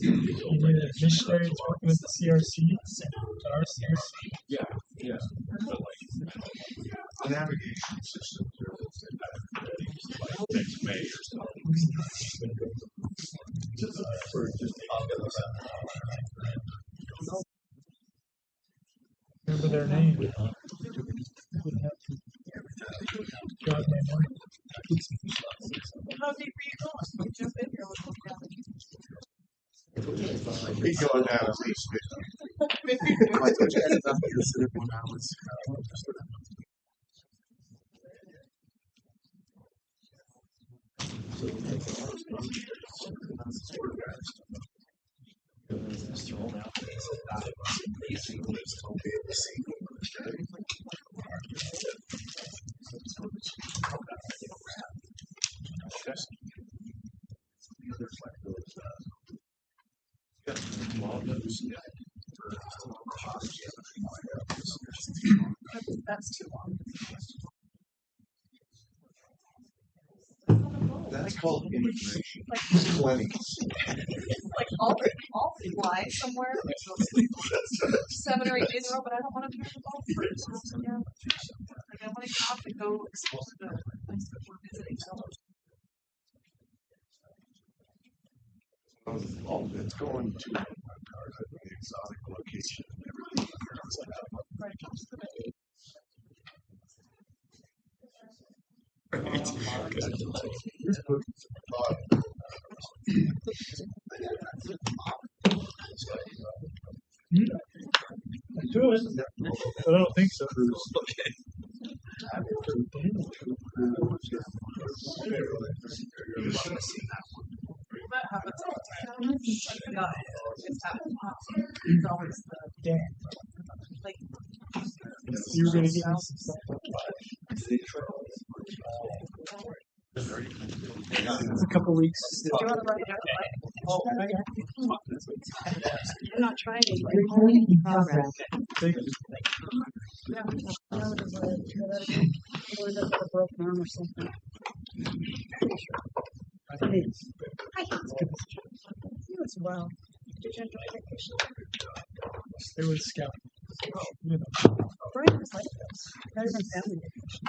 You need a missionary that's working at the CRC, at our CRC. Yeah. The navigation system next May or something. Remember their name. Jog my memory. How deep are you going? You jump in here, let's look down. He's going down at least 50. That's too long. That's called immigration. Plenty. Like all fly somewhere. 7 or 8 days ago, but I don't want to be on the golf first. Yeah. Like I want to have to go explore the place that we're visiting. It's going to the exotic location and everything. I do it, but I don't think so. That happens all the time. It's happened. It's always the like. You were going to give me some stuff. It's a couple weeks. Do you want to write it down? I'm not trying to. Recording in progress. Thank you. Yeah. Or is it a broken arm or something? You as well. Did you enjoy vacation? It was scout. You know. Brian was like this. Better than family vacation.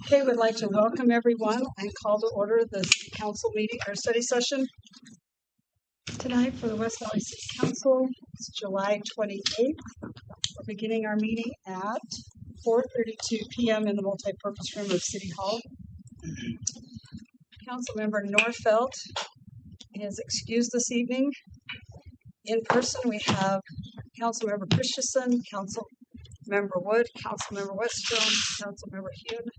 Okay, we'd like to welcome everyone and call to order the city council meeting or study session tonight for the West Valley City Council. It's July 28th. We're beginning our meeting at 4:32 p.m. in the multipurpose room of City Hall. Councilmember Norfelt is excused this evening. In person, we have Councilmember Christensen, Councilmember Wood, Councilmember Weststrom, Councilmember Hune,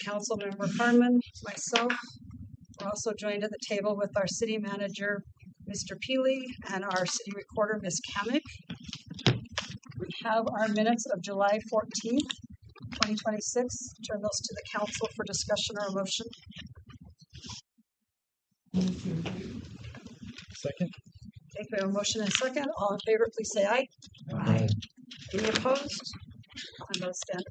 Councilmember Harmon, myself. We're also joined at the table with our city manager, Mr. Peely, and our city recorder, Ms. Kamick. We have our minutes of July 14th, 2026. Turn those to the council for discussion or a motion. Second. Okay, we have a motion and a second. All in favor, please say aye. Aye. Any opposed? And those stand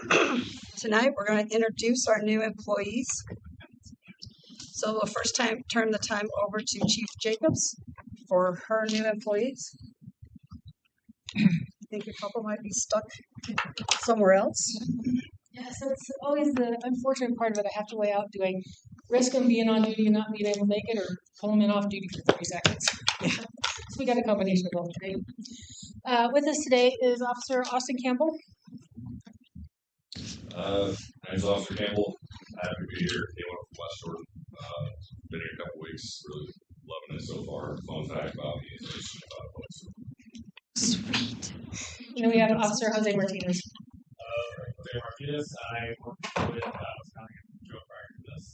approved. Tonight, we're going to introduce our new employees. So we'll first turn the time over to Chief Jacobs for her new employees. I think a couple might be stuck somewhere else. Yeah, so it's always the unfortunate part of it. I have to weigh out, do I risk them being on duty and not being able to make it, or pull them in off duty for 30 seconds? So we got a combination of both today. With us today is Officer Austin Campbell. My name's Officer Campbell. Happy to be here. Came up from West Jordan. Been here a couple weeks. Really loving it so far. Fun fact about me is just Sweet. And then we have Officer Jose Martinez. Jose Martinez. I worked with County Joe prior to this.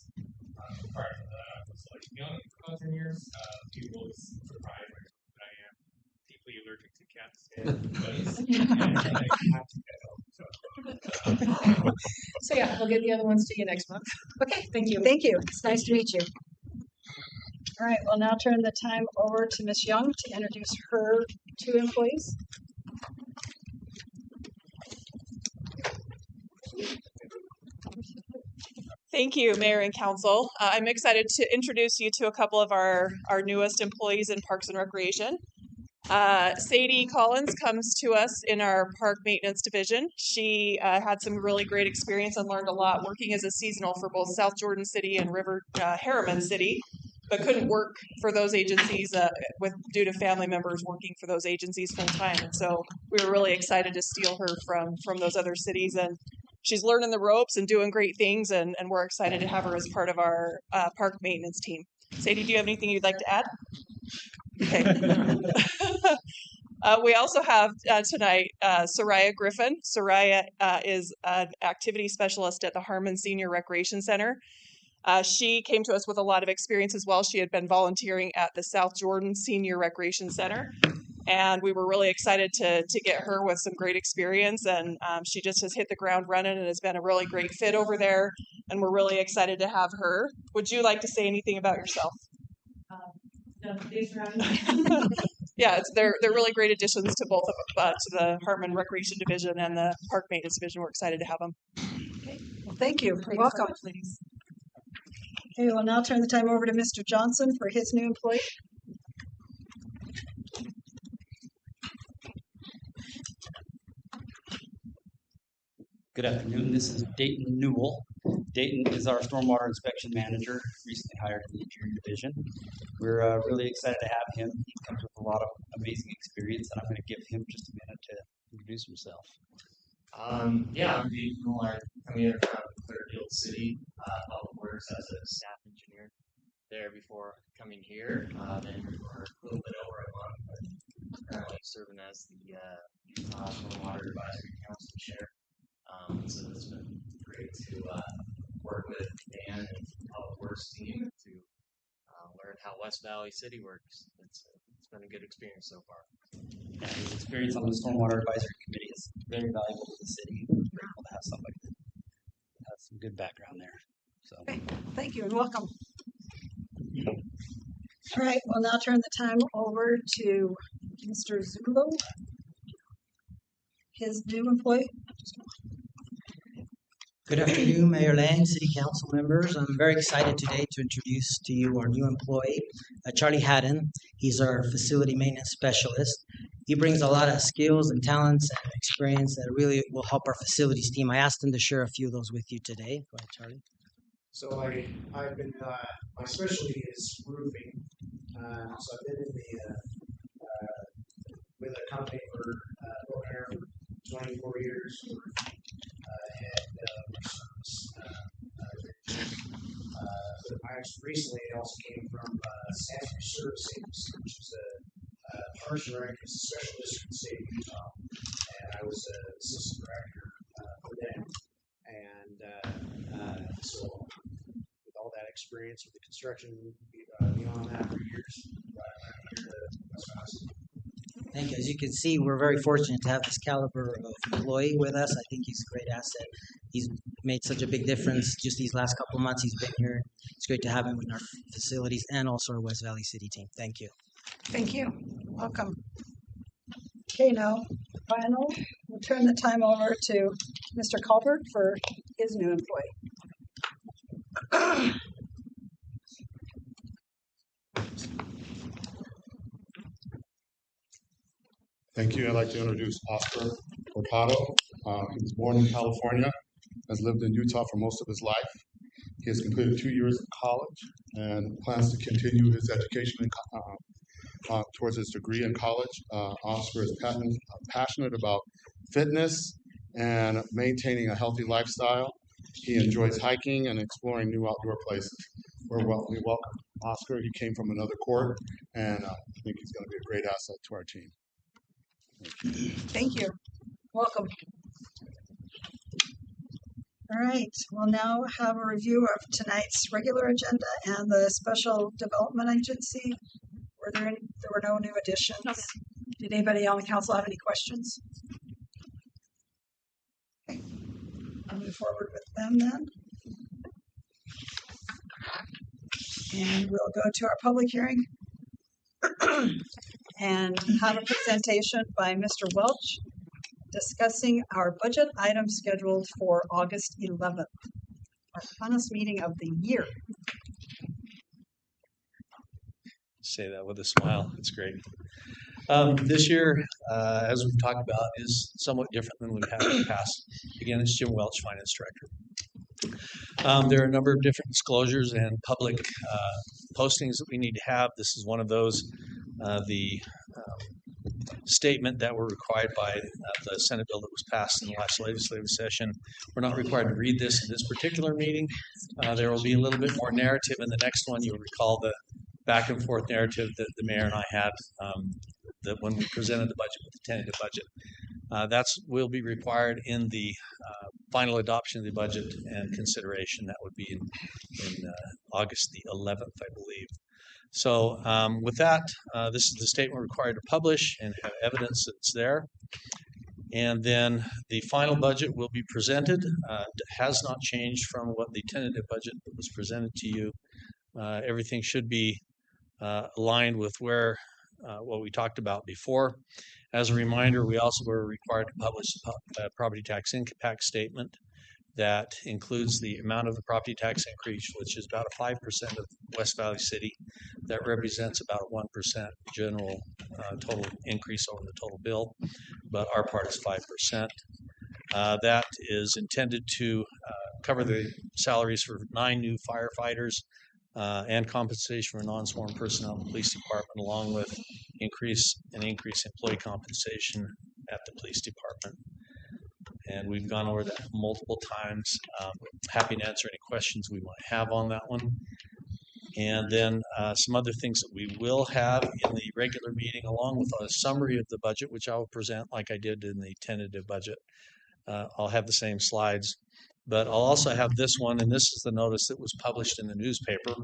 Prior to that, I was like young, about 10 years. People was surprised that I am deeply allergic to cats. And I have to get help. So So yeah, we'll get the other ones to you next month. Okay, thank you. Thank you. It's nice to meet you. All right, we'll now turn the time over to Ms. Young to introduce her 2 employees. Thank you, Mayor and Council. I'm excited to introduce you to a couple of our newest employees in Parks and Recreation. Sadie Collins comes to us in our Park Maintenance Division. She had some really great experience and learned a lot working as a seasonal for both South Jordan City and Harriman City, but couldn't work for those agencies due to family members working for those agencies full time. And so we were really excited to steal her from those other cities, and she's learning the ropes and doing great things, and we're excited to have her as part of our park maintenance team. Sadie, do you have anything you'd like to add? Okay. We also have tonight Soraya Griffin. Soraya is an activity specialist at the Harmon Senior Recreation Center. She came to us with a lot of experience as well. She had been volunteering at the South Jordan Senior Recreation Center, and we were really excited to get her with some great experience, and she just has hit the ground running and has been a really great fit over there, and we're really excited to have her. Would you like to say anything about yourself? No, thanks for having me. Yeah, they're really great additions to both of to the Harmon Recreation Division and the Park Maintenance Division. We're excited to have them. Well, thank you. Thanks so Welcome. much, ladies. Okay, we'll now turn the time over to Mr. Johnson for his new employee. Good afternoon. This is Dayton Newell. Dayton is our stormwater inspection manager, recently hired in the Interior Division. We're really excited to have him. He comes with a lot of amazing experience, and I'm going to give him just a minute to introduce himself. Yeah, I'm Dave Newell. I come here from Clearfield City Public Works as a staff engineer there before coming here. Been here for a little bit over a month, but currently serving as the Stormwater Advisory Council chair. So it's been great to work with Dan and the Public Works team to learn how West Valley City works. It's been a good experience so far. Yeah, his experience on the Stormwater Advisory Committee is very valuable to the city. We're grateful to have somebody that has some good background there. So, Okay, thank you and welcome. All right, we'll now turn the time over to Mr. Zulu, his new employee. Good afternoon, Mayor Lang, City Council members. I'm very excited today to introduce to you our new employee, Charlie Haddon. He's our facility maintenance specialist. He brings a lot of skills and talents and experience that really will help our facilities team. I asked him to share a few of those with you today. Go ahead, Charlie. So I've been, my specialty is roofing. So I've been in with a company for 24 years. I recently also came from Sanford Services, which is a Parks and Rec special district in the state of Utah, and I was an assistant director for them. And so, with all that experience with the construction beyond that for years, I'm here to West Valley City. Thank you. As you can see, we're very fortunate to have this caliber of employee with us. I think he's a great asset. He's made such a big difference just these last couple of months he's been here. It's great to have him in our facilities and also our West Valley City team. Thank you. Thank you. Welcome. Okay, now, final, we'll turn the time over to Mr. Colbert for his new employee. Thank you. I'd like to introduce Oscar Cortado. He was born in California, has lived in Utah for most of his life. He has completed 2 years of college and plans to continue his education towards his degree in college. Oscar is passionate about fitness and maintaining a healthy lifestyle. He enjoys hiking and exploring new outdoor places. We welcome Oscar. He came from another court, and I think he's going to be a great asset to our team. Thank you. Welcome. All right, we'll now have a review of tonight's regular agenda and the Special Development Agency. There were no new additions. Okay. Did anybody on the council have any questions? Okay. move forward with them then. And we'll go to our public hearing and have a presentation by Mr. Welch discussing our budget item scheduled for August 11th, our funnest meeting of the year. Say that with a smile. It's great. This year, as we've talked about, is somewhat different than we've had in the past. Again, it's Jim Welch, Finance Director. There are a number of different disclosures and public postings that we need to have. This is one of those. The statement that we're required by the Senate bill that was passed in the last legislative session. We're not required to read this in this particular meeting. There will be a little bit more narrative in the next one. You'll recall the back and forth narrative that the mayor and I had that when we presented the budget with the tentative budget. That's will be required in the final adoption of the budget and consideration. That would be in August the 11th, I believe. So with that, this is the statement we're required to publish and have evidence that it's there. And then the final budget will be presented. Has not changed from what the tentative budget that was presented to you. Everything should be aligned with where what we talked about before. As a reminder, we also were required to publish a property tax impact statement that includes the amount of the property tax increase, which is about a 5% of West Valley City. That represents about a 1% general total increase over the total bill, but our part is 5%. That is intended to cover the salaries for 9 new firefighters and compensation for non-sworn personnel in the police department, along with increase employee compensation at the police department. And we've gone over that multiple times. Happy to answer any questions we might have on that one. And then some other things that we will have in the regular meeting, along with a summary of the budget, which I will present like I did in the tentative budget. I'll have the same slides, but I'll also have this one, and this is the notice that was published in the newspaper,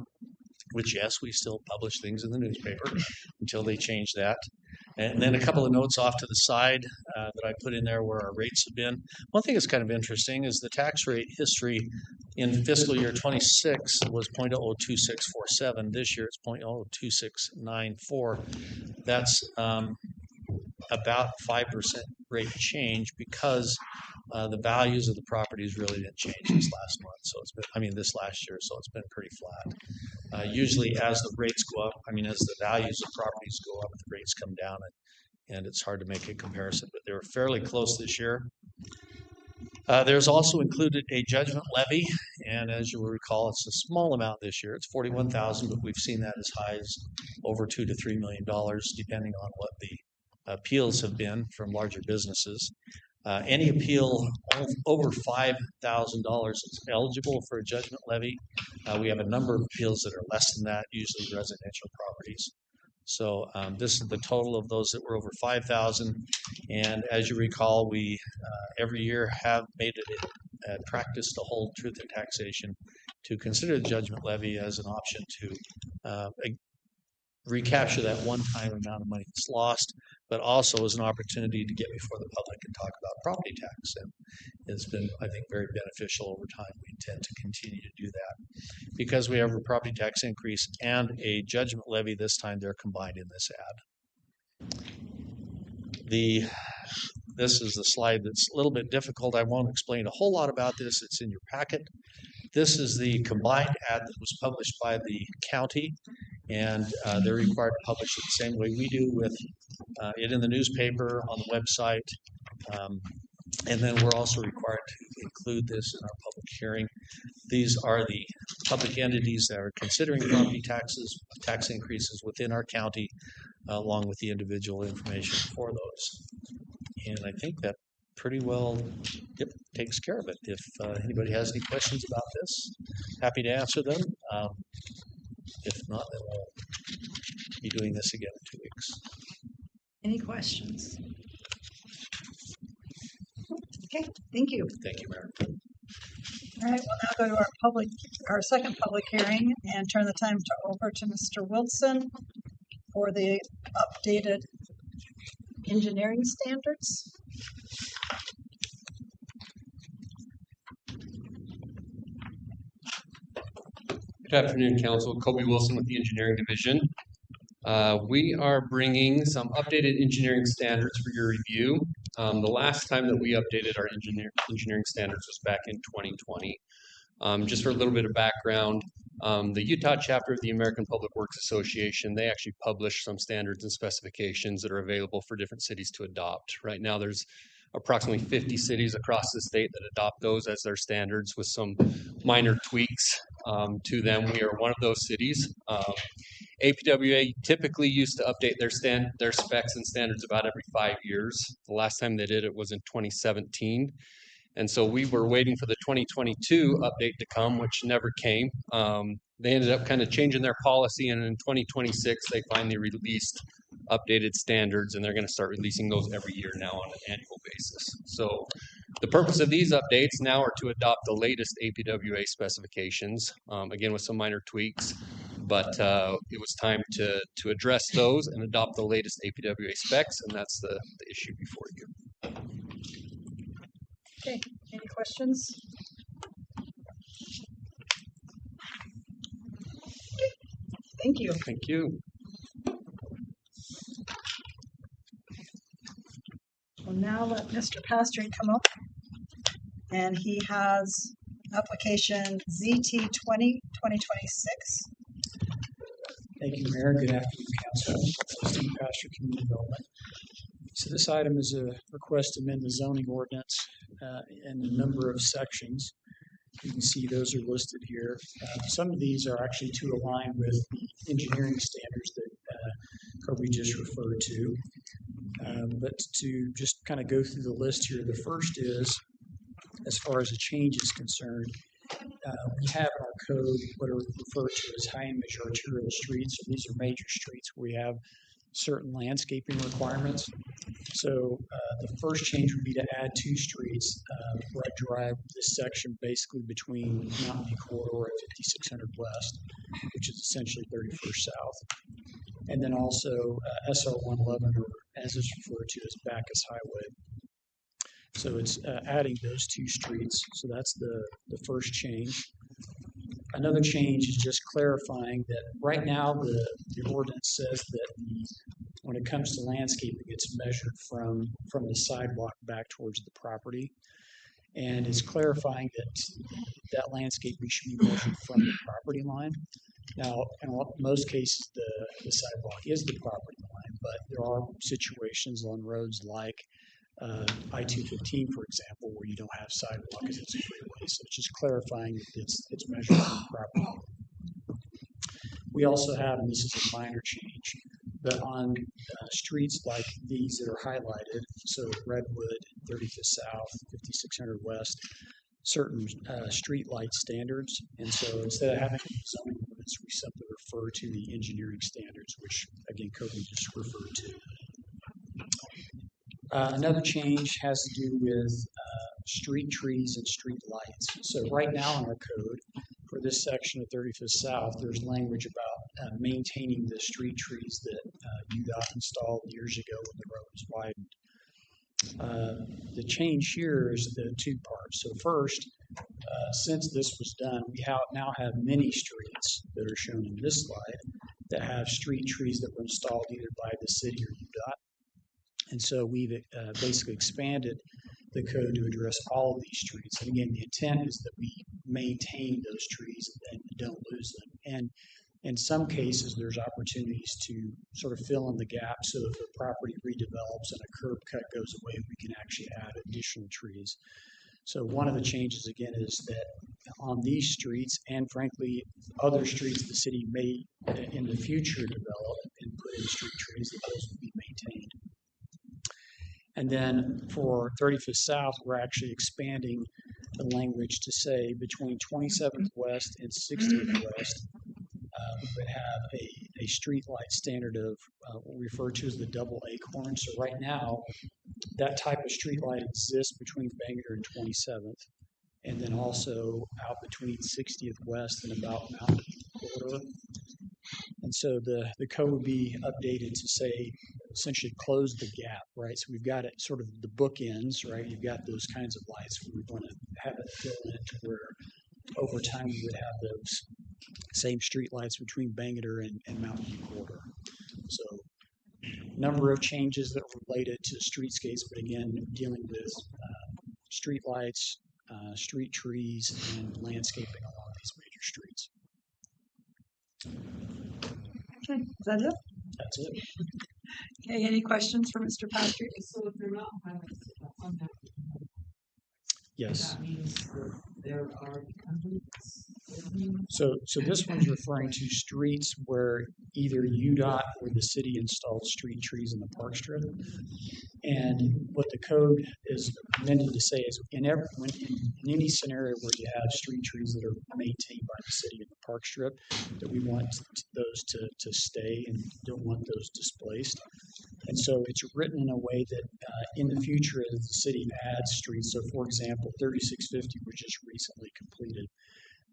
which, yes, we still publish things in the newspaper until they change that. And then a couple of notes off to the side that I put in there where our rates have been. One thing that's kind of interesting is the tax rate history in fiscal year 26 was 0.002647. This year it's 0.02694. That's about 5% rate change because the values of the properties really didn't change this last month. So it's been, this last year, so it's been pretty flat. Usually as the rates go up, as the values of properties go up, the rates come down, and it's hard to make a comparison, but they were fairly close this year. There's also included a judgment levy, and as you will recall, it's a small amount this year. It's $41,000, but we've seen that as high as over $2 to $3 million, depending on what the appeals have been from larger businesses. Any appeal over $5,000 is eligible for a judgment levy. We have a number of appeals that are less than that, usually residential properties. So this is the total of those that were over $5,000. And as you recall, we every year have made it a practice to hold Truth in Taxation to consider the judgment levy as an option to recapture that one-time amount of money that's lost, but also as an opportunity to get before the public and talk about property tax. And it's been, I think, very beneficial over time. We intend to continue to do that. Because we have a property tax increase and a judgment levy this time, they're combined in this ad. This is the slide that's a little bit difficult. I won't explain a whole lot about this. It's in your packet. This is the combined ad that was published by the county, and they're required to publish it the same way we do, with it in the newspaper, on the website, and then we're also required to include this in our public hearing. These are the public entities that are considering property taxes, tax increases within our county, along with the individual information for those. And I think that pretty well takes care of it. If anybody has any questions about this, happy to answer them. If not, then we'll be doing this again in 2 weeks. Any questions? Okay, thank you. Thank you, Mayor. All right, we'll now go to our second public hearing and turn the time over to Mr. Wilson for the updated engineering standards. Good afternoon, Council. Kobe Wilson with the Engineering Division. We are bringing some updated engineering standards for your review. The last time that we updated our engineering standards was back in 2020. Just for a little bit of background, the Utah chapter of the American Public Works Association, they actually publish some standards and specifications that are available for different cities to adopt. Right now, there's approximately 50 cities across the state that adopt those as their standards with some minor tweaks to them. We are one of those cities. APWA typically used to update their specs and standards about every 5 years. The last time they did it was in 2017. And so we were waiting for the 2022 update to come, which never came. They ended up kind of changing their policy, and in 2026, they finally released updated standards, and they're going to start releasing those every year now on an annual basis. So the purpose of these updates now are to adopt the latest APWA specifications, again with some minor tweaks, but it was time to address those and adopt the latest APWA specs, and that's the issue before you. Okay, any questions? Thank you. Thank you. We'll now let Mr. Pastry come up, and he has application ZT 2026. Thank you, Mayor. Good afternoon, Council. Steve Pastor, Community Development. So this item is a request to amend the zoning ordinance in a number of sections. You can see those are listed here. Some of these are actually to align with the engineering standards that Kobe just referred to. But to just kind of go through the list here, the first is, as far as a change is concerned, we have in our code what are referred to as high-image arterial streets. So these are major streets where we have certain landscaping requirements. So the first change would be to add 2 streets. Brett Drive, this section basically between Mountain View Corridor and 5600 West, which is essentially 31st South. And then also SR 111, or as it's referred to as Bacchus Highway. So it's adding those 2 streets. So that's the first change. Another change is just clarifying that right now the ordinance says that when it comes to landscaping, it's measured from the sidewalk back towards the property. And it's clarifying that landscaping should be measured from the property line. Now, in most cases, the sidewalk is the property line, but there are situations on roads like I-215, for example, where you don't have sidewalk because it's a freeway. So it's just clarifying that it's measured from the property line. We also have, and this is a minor change, but on streets like these that are highlighted, so Redwood, 35th South, 5600 West, certain street light standards. And so instead of having a zoning ordinance, we simply refer to the engineering standards, which again, Kobe just referred to. Another change has to do with street trees and street lights. So right now in our code, for this section of 35th South, there's language about maintaining the street trees that UDOT installed years ago when the road was widened. The change here is the 2 parts. So first, since this was done, we now have many streets that are shown in this slide that have street trees that were installed either by the city or UDOT. And so we've basically expanded the code to address all of these streets. And again, the intent is that we maintain those trees and don't lose them. And in some cases, there's opportunities to sort of fill in the gap. So if the property redevelops and a curb cut goes away, we can actually add additional trees. So one of the changes, again, is that on these streets and frankly, other streets the city may in the future develop and put in street trees, that those will be maintained. And then for 35th South, we're actually expanding the language to say between 27th West and 60th West, we would have a street light standard of what we refer to as the double acorn. So right now, that type of street light exists between Bangor and 27th, and then also out between 60th West and about Mountain Corridor. And so the code would be updated to say, essentially close the gap, right? So we've got it sort of the bookends, right? You've got those kinds of lights. We want to have it fill in to where over time we would have those same street lights between Bangerter and Mountain View Corridor. So number of changes that are related to streetscapes, but again, dealing with street lights, street trees, and landscaping along these major streets. Okay, is that it? That's it. Okay, any questions for Mr. Patrick? So if they're not highlighted on that, Yes. that means that there are companies. So this one's referring to streets where either UDOT or the city installed street trees in the park strip. And what the code is amended to say is in any scenario where you have street trees that are maintained by the city in the park strip, that we want those to stay and don't want those displaced. And so it's written in a way that in the future, as the city adds streets, so for example, 3650 was just recently completed.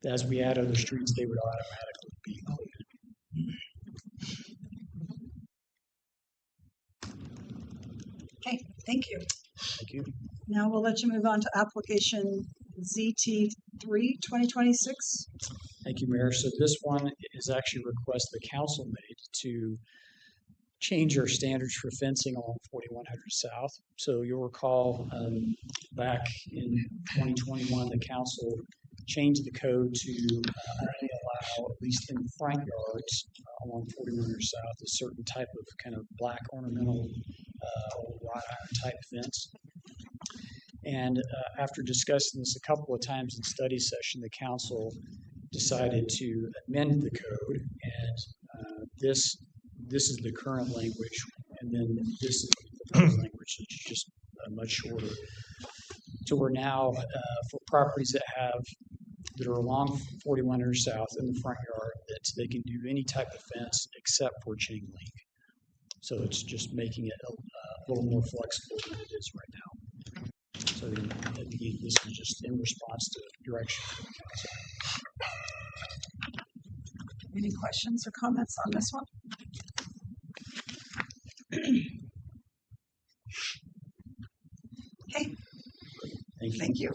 As we add other streets, they would automatically be included. Okay, thank you. Thank you. Now we'll let you move on to application ZT3 2026. Thank you, Mayor. So this one is actually a request the council made to change our standards for fencing along 4100 South. So you'll recall back in 2021, the council changed the code to only allow, at least in front yards along 4100 South, a certain type of kind of black ornamental wrought iron type fence. And after discussing this a couple of times in study session, the council decided to amend the code, and this is the current language, and then this is the proposed language, which is just much shorter. So we're now for properties that are along 4100 South in the front yard, that they can do any type of fence except for chain link. So it's just making it a little more flexible than it is right now. So this is just in response to direction from the council. Any questions or comments on this one? Okay. Thank you.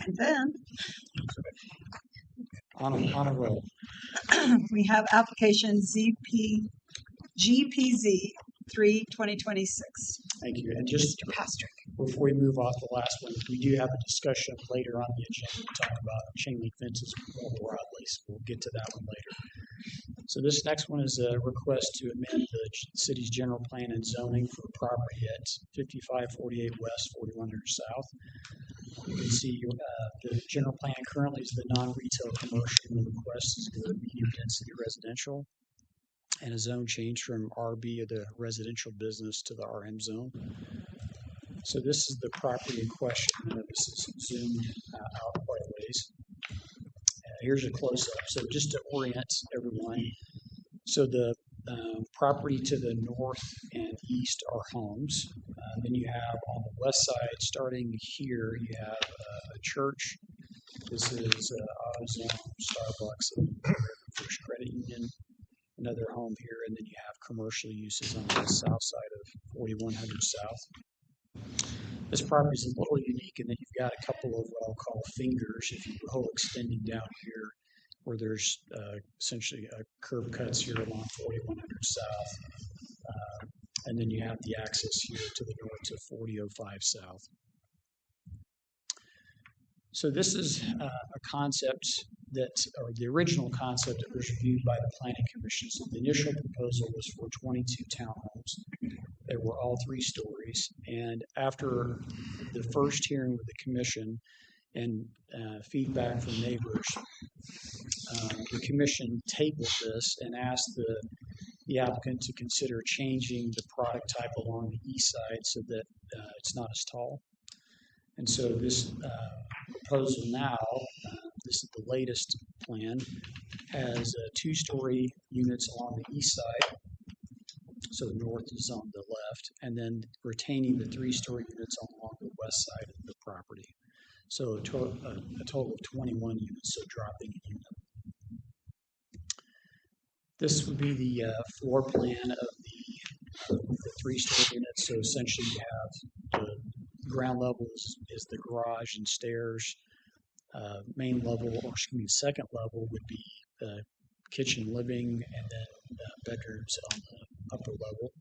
And then on a roll. We have application GPZ 3 2026. Thank you. And just before we move off the last one, we do have a discussion later on the agenda to talk about chain link fences more broadly, so we'll get to that one later. So this next one is a request to amend the city's general plan and zoning for property at 5548 West, 4100 South. You can see the general plan currently is the non-retail commercial, and the request is the medium density residential, and a zone change from RB of the residential business to the RM zone. So this is the property in question. This is zoomed out quite a ways. Here's a close-up. So just to orient everyone, so the property to the north and east are homes. Then you have on the west side, starting here, you have a church. This is AutoZone, Starbucks, and First Credit Union. Another home here, and then you have commercial uses on the south side of 4100 South. This property is a little unique in that you've got a couple of what I'll call fingers, if you will, extending down here, where there's essentially curb cuts here along 4100 South. And then you have the access here to the north to 4005 South. So this is a concept or the original concept that was reviewed by the Planning Commission. So the initial proposal was for 22 townhomes. They were all 3 stories. And after the first hearing with the commission and feedback from neighbors, the commission tabled this and asked the applicant to consider changing the product type along the east side so that it's not as tall. And so this proposal now, this is the latest plan, has 2-story units along the east side. So the north is on the left, and then retaining the 3-story units along the west side of the property. So a total of 21 units, so dropping a unit. This would be the floor plan of the 3-story units. So essentially you have the ground level is the garage and stairs. main level, or excuse me, second level would be kitchen, living, and then bedrooms on the upper level.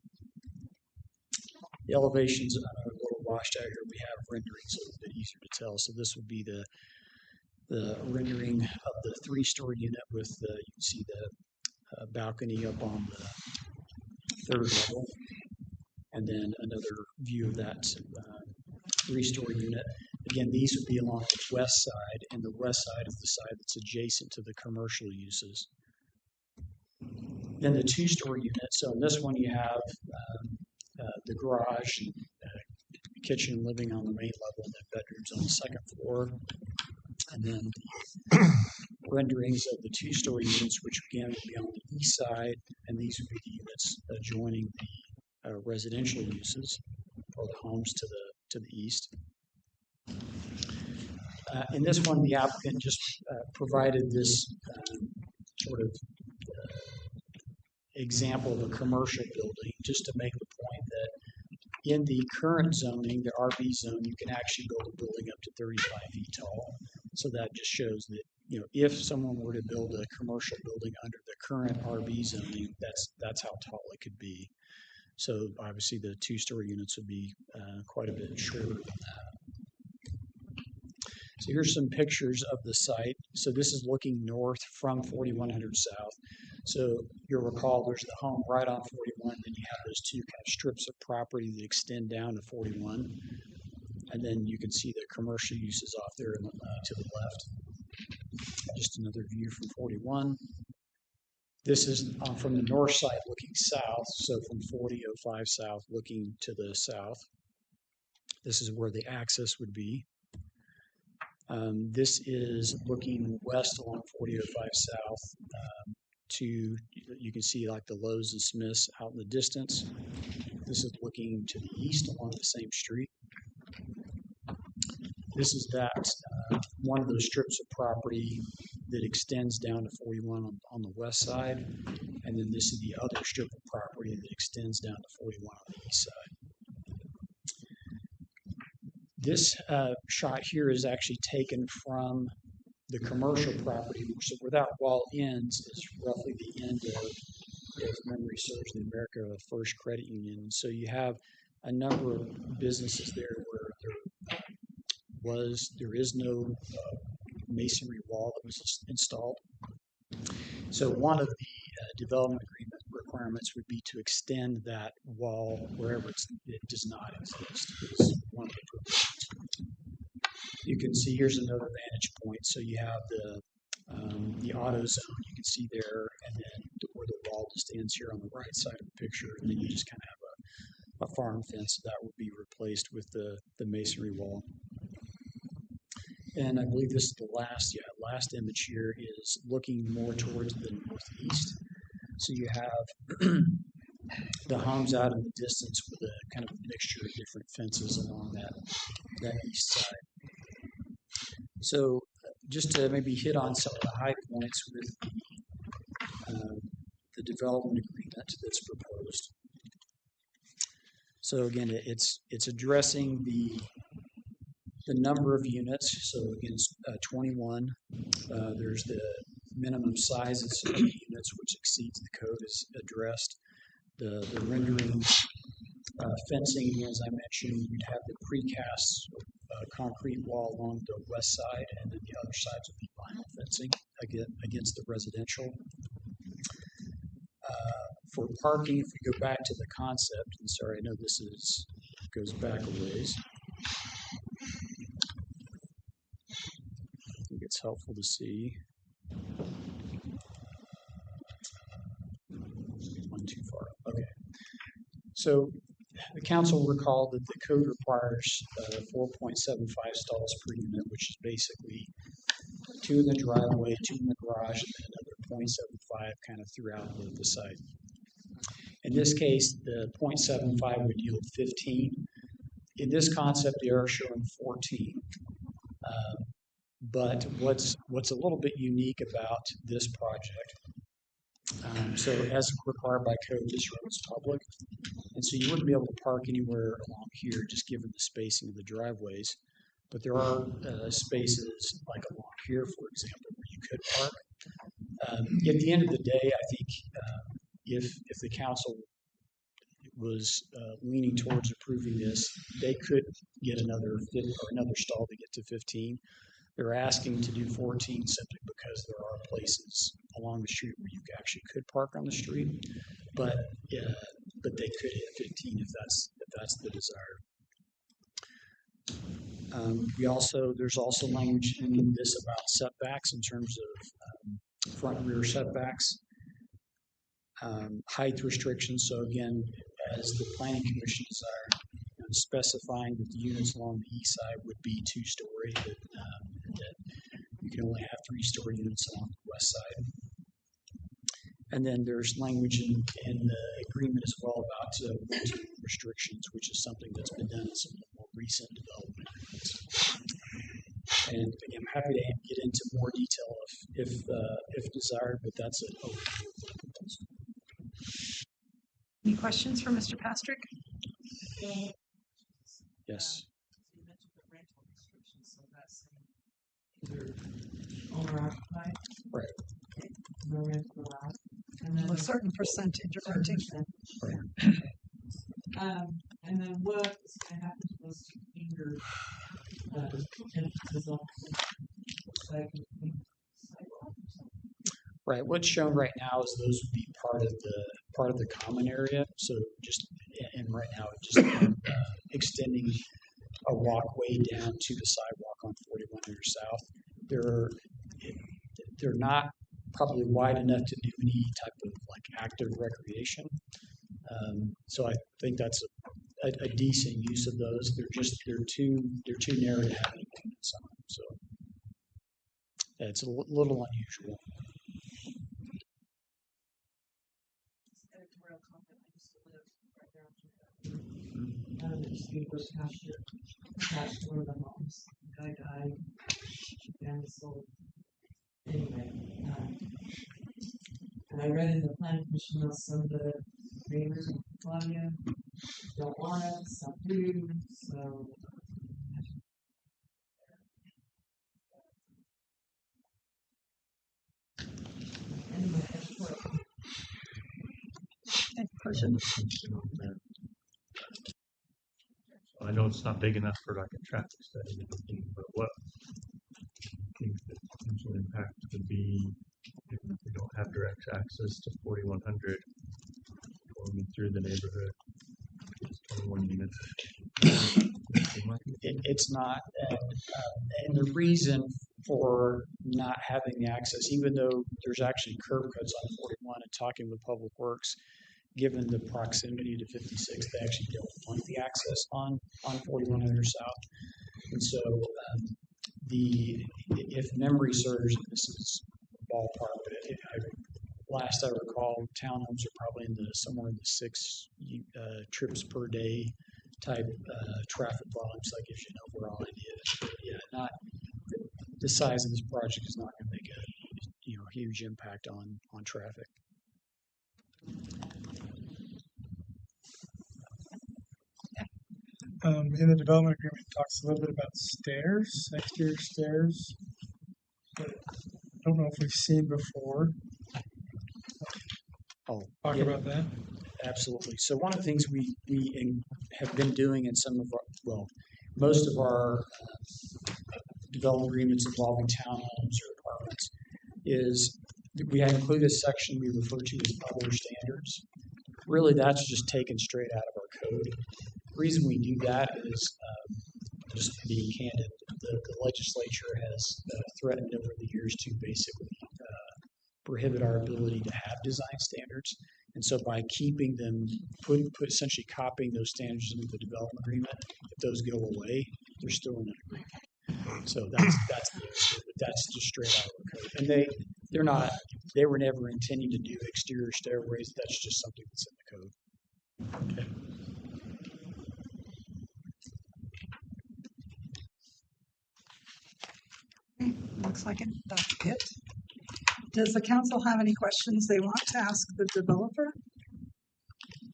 The elevations are a little washed out here. We have renderings a little bit easier to tell. So this would be the rendering of the 3-story unit with you can see the balcony up on the 3rd level, and then another view of that 3-story unit. Again, these would be along the west side, and the west side is the side that's adjacent to the commercial uses. Then the 2-story unit. So in this one, you have the garage, and, kitchen, living on the main level, and then bedrooms on the 2nd floor. And then the renderings of the 2-story units, which again would be on the east side, and these would be the units adjoining the residential uses, or the homes to the east. In this one, the applicant just provided this sort of example of a commercial building, just to make the point that in the current zoning, the RB zone, you can actually build a building up to 35 feet tall. So that just shows that, you know, if someone were to build a commercial building under the current RB zoning, that's how tall it could be. So obviously the 2-story units would be quite a bit shorter than that. So here's some pictures of the site. So this is looking north from 4100 South. So you'll recall there's the home right on 41, then you have those 2 kind of strips of property that extend down to 41. And then you can see the commercial uses off there to the left. Just another view from 41. This is from the north side looking south, so from 4005 South looking to the south. This is where the access would be. This is looking west along 4005 South you can see like the Lowe's and Smiths out in the distance. This is looking to the east along the same street. This is one of those strips of property that extends down to 41 on the west side, and then this is the other strip of property that extends down to 41 on the east side. This shot here is actually taken from the commercial property, so where that wall ends is roughly the end of, if memory serves, the America First Credit Union. So you have a number of businesses there where there is no masonry wall that was installed. So one of the development agreement requirements would be to extend that wall wherever it does not exist. Is one of the provisions. You can see here's another vantage point. So you have the auto zone you can see there, and then where the wall just ends here on the right side of the picture, and then you just kind of have a farm fence that would be replaced with the masonry wall. And I believe this is the last image here is looking more towards the northeast. So you have the homes out in the distance with a kind of a mixture of different fences along that east side. So just to maybe hit on some of the high points with the development agreement that's proposed. So again, it's addressing the number of units. So again, it's 21. There's the minimum sizes of units which exceeds the code is addressed. The rendering fencing, as I mentioned, you'd have the precast concrete wall along the west side, and then the other sides would be vinyl fencing against the residential. For parking, if we go back to the concept, and sorry, I know this goes back a ways. I think it's helpful to see. One too far. Okay. So the council recalled that the code requires 4.75 stalls per unit, which is basically 2 in the driveway, 2 in the garage, and then another 0.75 kind of throughout the site. In this case, the 0.75 would yield 15. In this concept, they are showing 14. But what's a little bit unique about this project, so as required by code, this road is public, and so you wouldn't be able to park anywhere along here just given the spacing of the driveways. But there are spaces like along here, for example, where you could park. At the end of the day, I think if the council was leaning towards approving this, they could get another stall to get to 15. They're asking to do 14 simply because there are places along the street where you actually could park on the street, but they could hit 15 if that's the desire. There's also language in this about setbacks in terms of front and rear setbacks, height restrictions. So again, as the planning commission desired, specifying that the units along the east side would be 2-story, that you can only have 3-story units along the west side. And then there's language in the agreement as well about winter restrictions, which is something that's been done in some of the more recent development agreements. And again, I'm happy to get into more detail if desired, but that's an overview of the proposal. Any questions for Mr. Pastrick? Yes. You mentioned the rental restrictions, so that's either owner occupied. Right. No rent allowed. And then A certain percentage of renting. And then what is going to happen to those 2 acres entrances off the sidewalk? Right. What's shown right now is those would be part of the common area. So right now just extending a walkway down to the sidewalk on 4100 South. They're not probably wide enough to do any type of like active recreation. So I think that's a decent use of those. They're too narrow to have any maintenance on them. So yeah, it's a little unusual. Editorial comment. I used to live right there on the was attached to one of the homes. The guy died. Family sold. Anyway, and I read in the planning commission notes some of the neighbors in Claudia don't want it, some do, so. Anyway, I know it's not big enough for like a traffic study, but what things that potential impact could be if we don't have direct access to 4100 going through the neighborhood? It's 21 units. It's not, and the reason for not having the access, even though there's actually curb cuts on 41 and talking with Public Works, given the proximity to 56, they actually don't want the access on 4100 South. And so if memory serves, this is ballpark, but last I recall, townhomes are probably somewhere in the 6 trips per day type traffic volumes. That gives you an overall idea. But yeah, not the size of this project is not going to make a huge impact on traffic. In the development agreement, it talks a little bit about stairs, exterior stairs. But I don't know if we've seen before. Talk about that. Absolutely. So one of the things we have been doing in some of our, most of our development agreements involving townhomes or apartments is we include a section we refer to as other standards. Really, that's just taken straight out of our code. The reason we do that is, just being candid, the legislature has threatened over the years to basically prohibit our ability to have design standards. And so by keeping them, essentially copying those standards into the development agreement, if those go away, they're still in an agreement. So that's the issue, but that's just straight out of the code. And they were never intending to do exterior stairways. That's just something that's in the code. Okay. Looks like that's it. Does the council have any questions they want to ask the developer?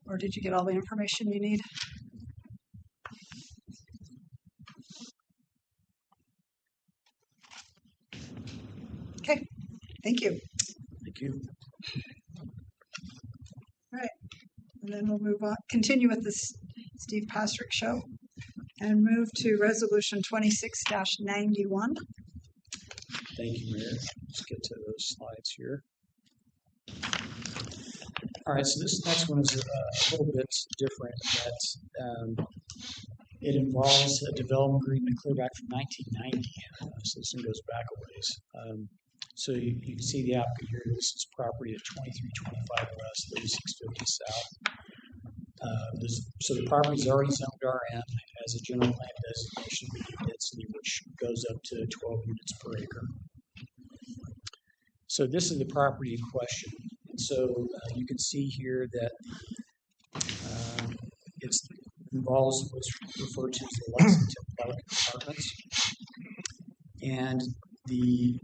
Or did you get all the information you need? Okay, thank you. Thank you. All right, and then we'll move on, continue with this Steve Pastrick show and move to resolution 26-91. Thank you, Mayor. Let's get to those slides here. All right, so this next one is a little bit different. That it involves a development agreement clear back from 1990. So this one goes back a ways. So you can see the applicant here. This is property at 2325 West, 3650 South. So the property is already zoned RM, has a general plan designation of medium density, which goes up to 12 units per acre. So this is the property in question. And so you can see here that it involves what's referred to as the Lexington Park Apartments. And the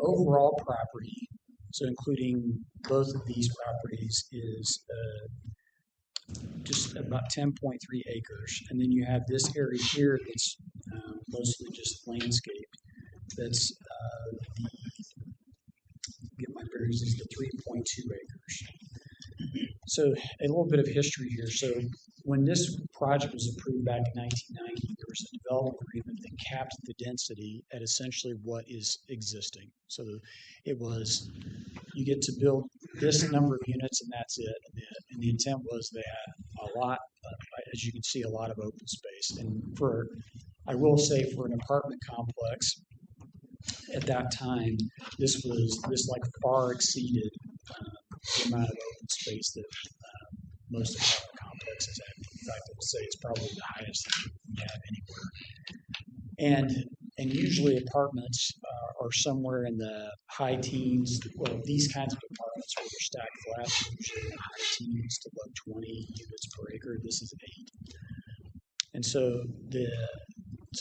overall property, so including both of these properties, is just about 10.3 acres. And then you have this area here that's mostly just landscape. That's get my bearings, is the 3.2 acres. So a little bit of history here. So when this project was approved back in 1990, there was a development agreement that capped the density at essentially what is existing. So it was, you get to build this number of units and that's it. And the intent was they had a lot, as you can see, a lot of open space. And I will say for an apartment complex, at that time, this like far exceeded the amount of open space that most apartment complexes have. In fact, I would say it's probably the highest that we have anywhere. And usually apartments are somewhere in the high teens. Well, these kinds of apartments where they're stacked flat, are usually in the high teens to low 20 units per acre. This is 8. And so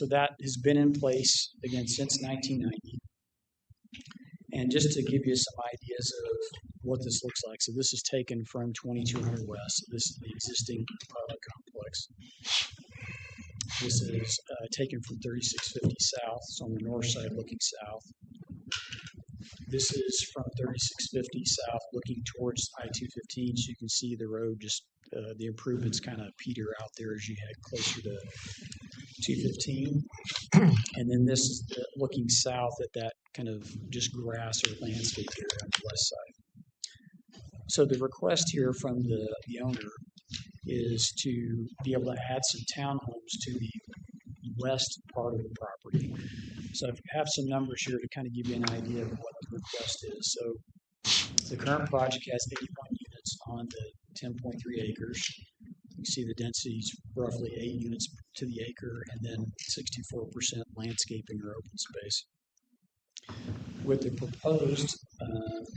that has been in place again since 1990. And just to give you some ideas of what this looks like, so this is taken from 2200 West. This is the existing apartment complex. This is taken from 3650 South, so on the north side looking south. This is from 3650 South looking towards I-215, so you can see the road just, the improvements kind of peter out there as you head closer to 215. And then this is looking south at that kind of just grass or landscape area on the west side. So the request here from the owner is to be able to add some townhomes to the west part of the property. So I have some numbers here to kind of give you an idea of what the request is. So the current project has 81 units on the 10.3 acres. You see the density is roughly 8 units to the acre, and then 64% landscaping or open space. With the proposed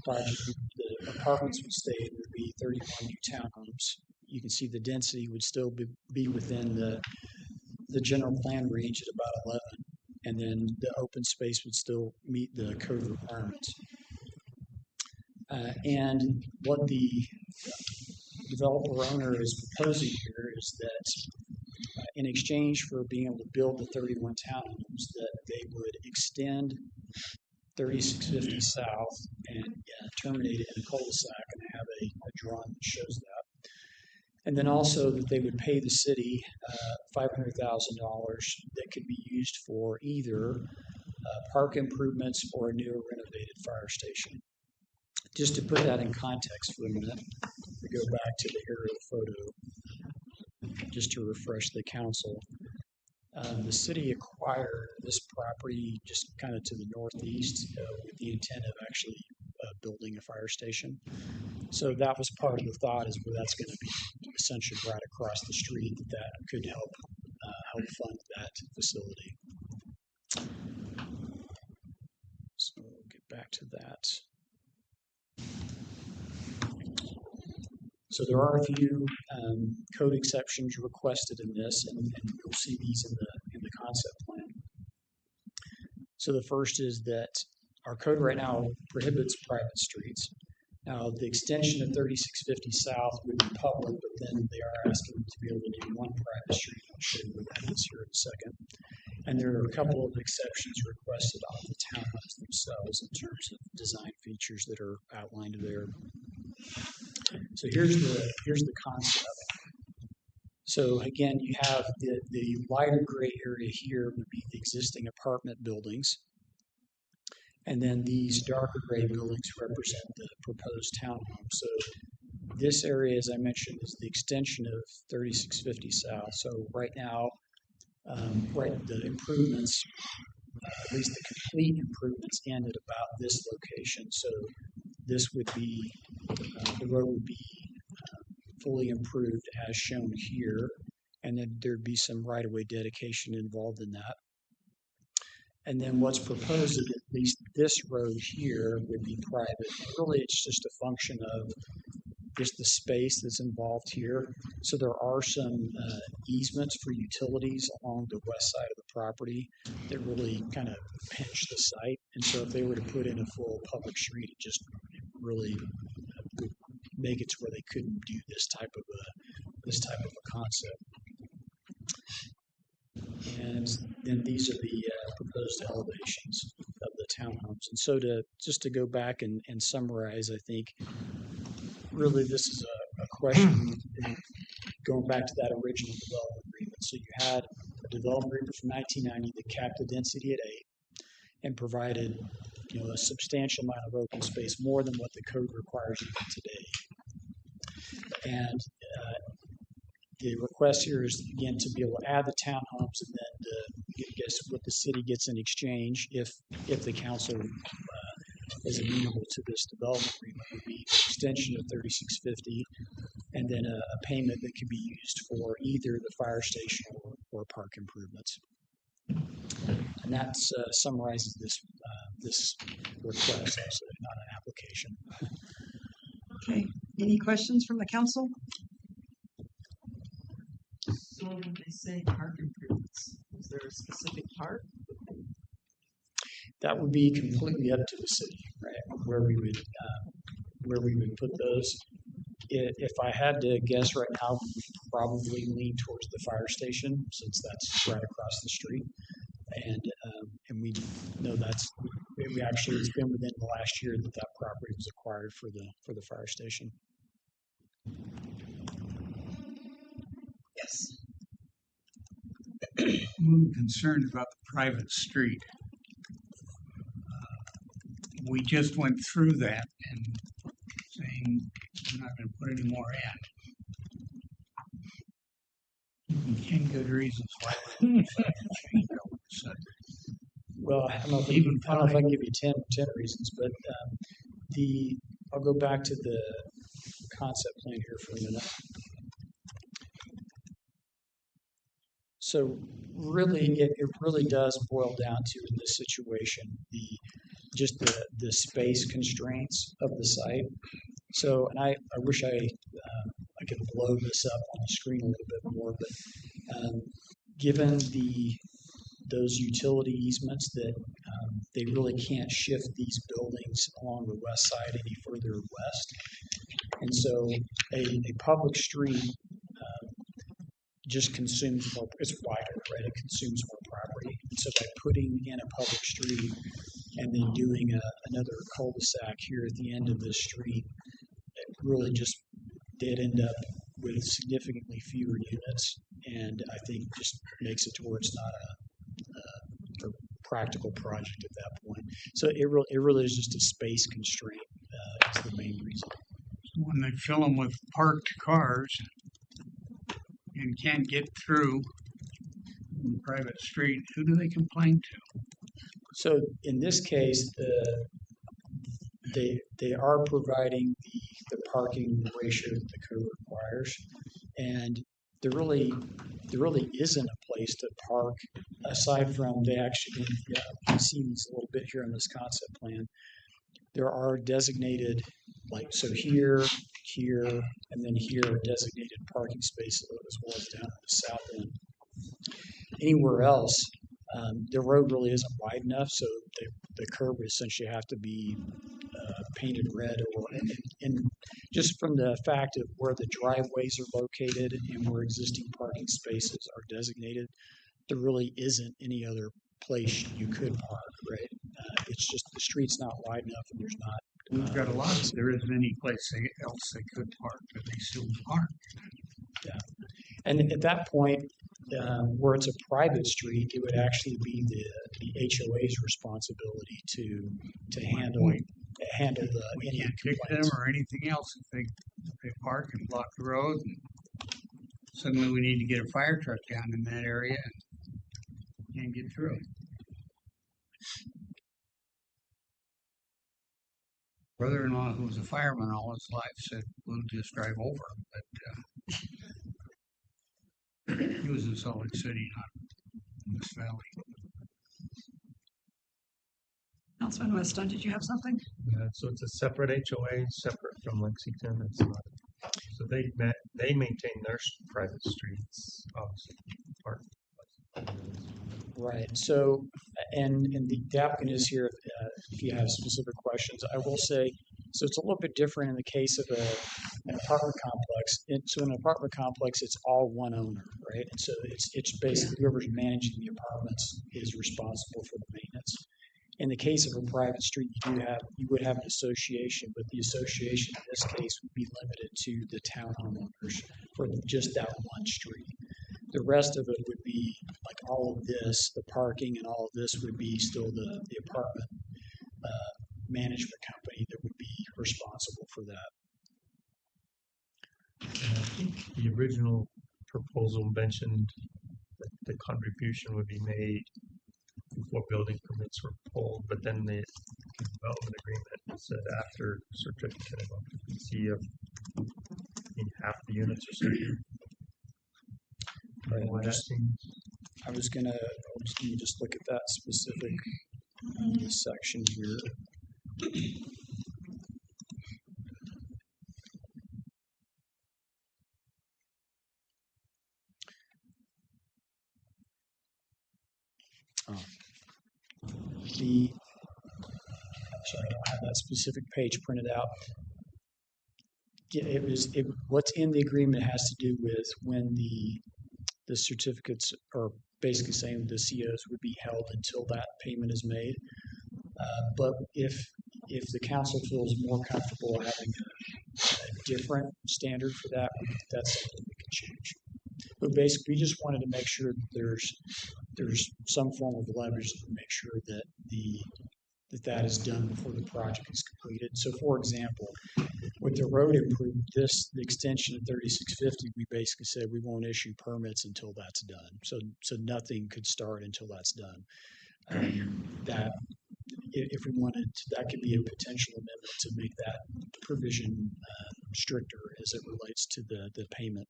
project, the apartments would stay, there would be 31 new townhomes. You can see the density would still be within the general plan range at about 11, and then the open space would still meet the code requirements. And what the developer owner is proposing here is that in exchange for being able to build the 31 townhomes, that they would extend 3650 South and terminate it in a cul-de-sac and have a drawing that shows that. And then also that they would pay the city $500,000 that could be used for either park improvements or a new or renovated fire station. Just to put that in context for a minute, we go back to the aerial photo, just to refresh the council. The city acquired this property just kind of to the northeast with the intent of actually building a fire station. So that was part of the thought, is where that's going to be essentially right across the street, that could help fund that facility. So we'll get back to that. So there are a few code exceptions requested in this, and you'll see these in the concept plan. So the first is that our code right now prohibits private streets. Now, the extension of 3650 South would be public, but then they are asking to be able to do one private street. I'll show you what that is here in a second. And there are a couple of exceptions requested on the townhomes themselves in terms of design features that are outlined there. So here's the concept. So again, you have the lighter gray area here would be the existing apartment buildings. And then these darker gray buildings represent the proposed townhome. So this area, as I mentioned, is the extension of 3650 South. So right now, the improvements, at least the complete improvements, end at about this location. So this would be, the road would be fully improved as shown here, and then there'd be some right-of-way dedication involved in that. And then what's proposed is at least this road here would be private. And really, it's just a function of just the space that's involved here. So there are some easements for utilities along the west side of the property that really kind of pinch the site. And so if they were to put in a full public street, it just really would make it to where they couldn't do this type of a concept. And then these are the proposed elevations of the townhomes. And so just to go back and summarize, I think really this is a question going back to that original development agreement. So you had a development agreement from 1990 that capped the density at 8 and provided, a substantial amount of open space, more than what the code requires even today. And the request here is, again, to be able to add the townhomes and then guess what the city gets in exchange if the council is amenable to this development agreement would be extension of 3650 and then a payment that could be used for either the fire station or park improvements. And that summarizes this request, actually, not an application. Okay, any questions from the council? So when they say park improvements, is there a specific park? That would be completely up to the city, right? Where we would put those. If I had to guess right now, we would probably lean towards the fire station since that's right across the street. And we know we actually, it's been within the last year that property was acquired for the fire station. Yes. I'm concerned about the private street. We just went through that and saying we're not going to put any more in. And 10 good reasons why we're going to change all of a sudden. Well, I don't know if I can give you 10 reasons, but I'll go back to the concept plan here for a minute. So really, it really does boil down to, in this situation, the space constraints of the site. So, and I wish I could blow this up on the screen a little bit more, but given those utility easements that they really can't shift these buildings along the west side any further west. And so a public street just consumes more, it's wider, right? It consumes more property. And so by putting in a public street and then doing another cul-de-sac here at the end of the street, it really just did end up with significantly fewer units. And I think just makes it towards not a practical project at that point. So it really is just a space constraint is the main reason. So when they fill them with parked cars and can't get through the private street, who do they complain to? So in this case, they are providing the parking ratio that the code requires, and there really isn't a place to park aside from they actually, you can see these a little bit here on this concept plan. There are designated, so here, and then here are designated parking spaces as well as down at the south end. Anywhere else, the road really isn't wide enough, so the curb would essentially have to be painted red, and just from the fact of where the driveways are located and where existing parking spaces are designated, there really isn't any other place you could park, right? It's just the street's not wide enough and there's not. We've got a lot, there isn't any place else they could park, but they still park. Yeah. And at that point, where it's a private street, it would actually be the HOA's responsibility to handle the any Can't kick them complaints. or anything else if they park and block the road. And suddenly we need to get a fire truck down in that area and can't get through. Brother-in-law, who was a fireman all his life, said, "We'll just drive over him." But he was in Salt Lake City, not in this valley. Councilman Weston, did you have something? So it's a separate HOA, separate from Lexington. It's not. So they maintain their private streets, obviously. Right. So, and the applicant is here if you have specific questions. I will say, so it's a little bit different in the case of an apartment complex. So in an apartment complex, it's all one owner, right? And so it's basically whoever's managing the apartments is responsible for the maintenance. In the case of a private street, you would have an association, but the association in this case would be limited to the town homeowners for just that one street. The rest of it would be like all of this, the parking and all of this would be still the apartment management company that would be responsible for that. And I think the original proposal mentioned that the contribution would be made before building permits were pulled, but then the development agreement said after certificate of occupancy of half the units or something. Right, I was gonna let me just look at that specific section here. Sorry, I don't have that specific page printed out. Yeah, what's in the agreement has to do with when the certificates are basically saying the COs would be held until that payment is made. But if the council feels more comfortable having a different standard for that, that's something we can change. But basically, we just wanted to make sure that there's some form of leverage to make sure that that is done before the project is completed. So, for example, with the road improvement, the extension of 3650, we basically said we won't issue permits until that's done. So nothing could start until that's done. That, if we wanted, that could be a potential amendment to make that provision stricter as it relates to the payment.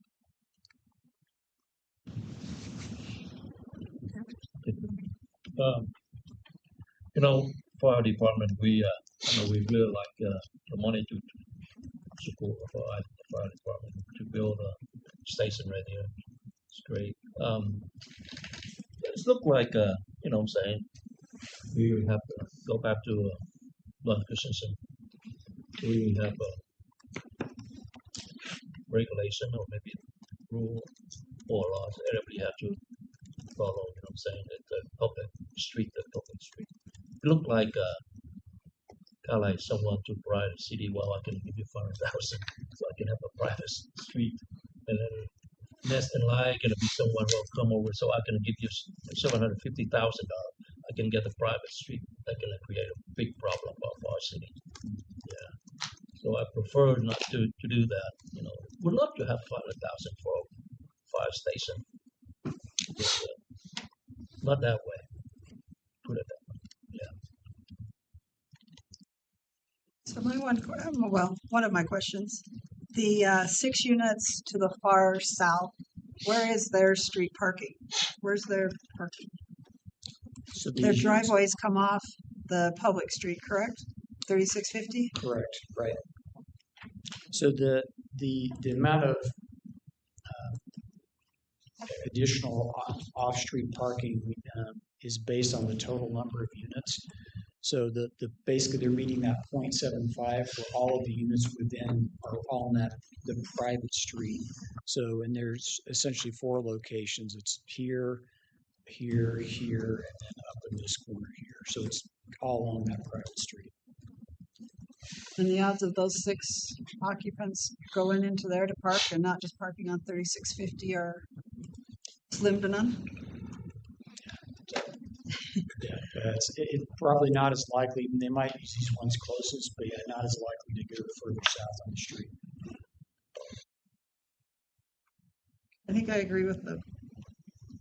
For our department, we really like the money to support for our fire department to build a station right here. It's great. It's look like what I'm saying, we have to go back to Blunt Christensen. We have a regulation or maybe rule or laws that everybody have to follow. You know what I'm saying? It's the public street. It looked like kind of like someone to bribe the city. Well, I can give you 500,000 so I can have a private street, and then next in line gonna be someone who will come over so I can give you $750,000. I can get a private street that can create a big problem for our city. Yeah, so I prefer not to do that. Would love to have 500,000 for a fire station. But, not that way. Put it that way. So one of my questions, the 6 units to the far south, where is their street parking? Where's their parking? So Their driveways come off the public street, correct? 3650? Correct, right. So the amount of additional off-street parking is based on the total number of units. So basically they're meeting that 0.75 for all of the units within or on the private street. So and there's essentially 4 locations. It's here, here, here, and then up in this corner here. So it's all along that private street. And the odds of those 6 occupants going into there to park and not just parking on 3650 are slim to none. Yeah, it's probably not as likely. They might use these ones closest, but yeah, not as likely to go further south on the street. I think I agree with the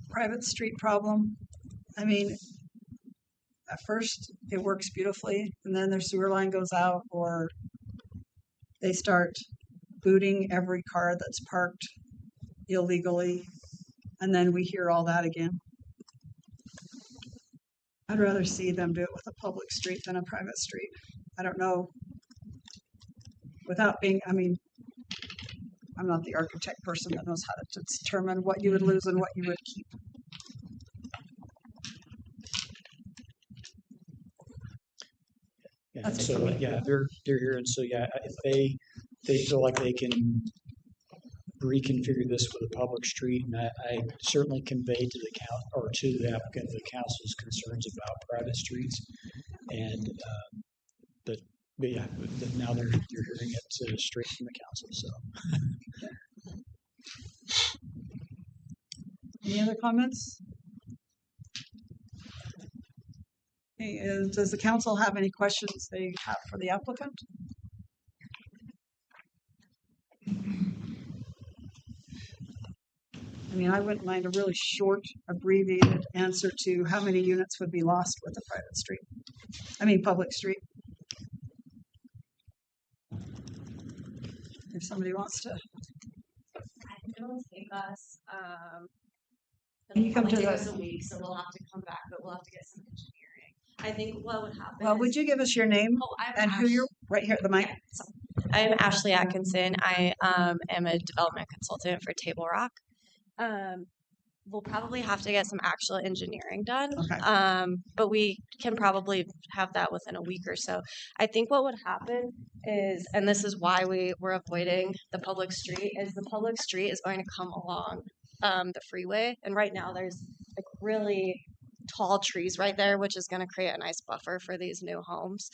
private street problem. I mean, at first it works beautifully, and then their sewer line goes out, or they start booting every car that's parked illegally, and then we hear all that again. I'd rather see them do it with a public street than a private street. I don't know. Without being, I mean, I'm not the architect person that knows how to determine what you would lose and what you would keep. Yeah, That's so yeah, they're here, and so yeah, if they feel like they can reconfigure this with a public street, and I certainly conveyed to the to the applicant the council's concerns about private streets, and but yeah, but now you're hearing it straight from the council. So, any other comments? Okay, does the council have any questions they have for the applicant? I mean, I wouldn't mind a really short, abbreviated answer to how many units would be lost with a private street. I mean, public street. If somebody wants to. It'll take us, Can you come it'll to take the- us a week, so we'll have to come back, but we'll have to get some engineering. I think what would happen Well, would is- you give us your name and who you're, right here at the mic? I'm Ashley Atkinson. I am a development consultant for Table Rock. We'll probably have to get some actual engineering done, but we can probably have that within a week or so. I think what would happen is, and this is why we were avoiding the public street, is the public street is going to come along the freeway, and right now there's like really tall trees right there, which is going to create a nice buffer for these new homes,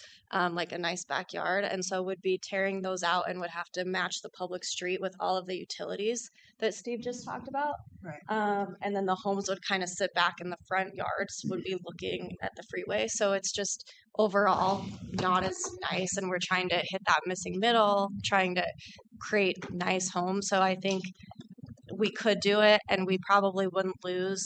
like a nice backyard. And so would be tearing those out and would have to match the public street with all of the utilities that Steve just talked about. Right. And then the homes would kind of sit back in the front yards, would be looking at the freeway. So it's just overall not as nice. And we're trying to hit that missing middle, trying to create nice homes. So I think we could do it, and we probably wouldn't lose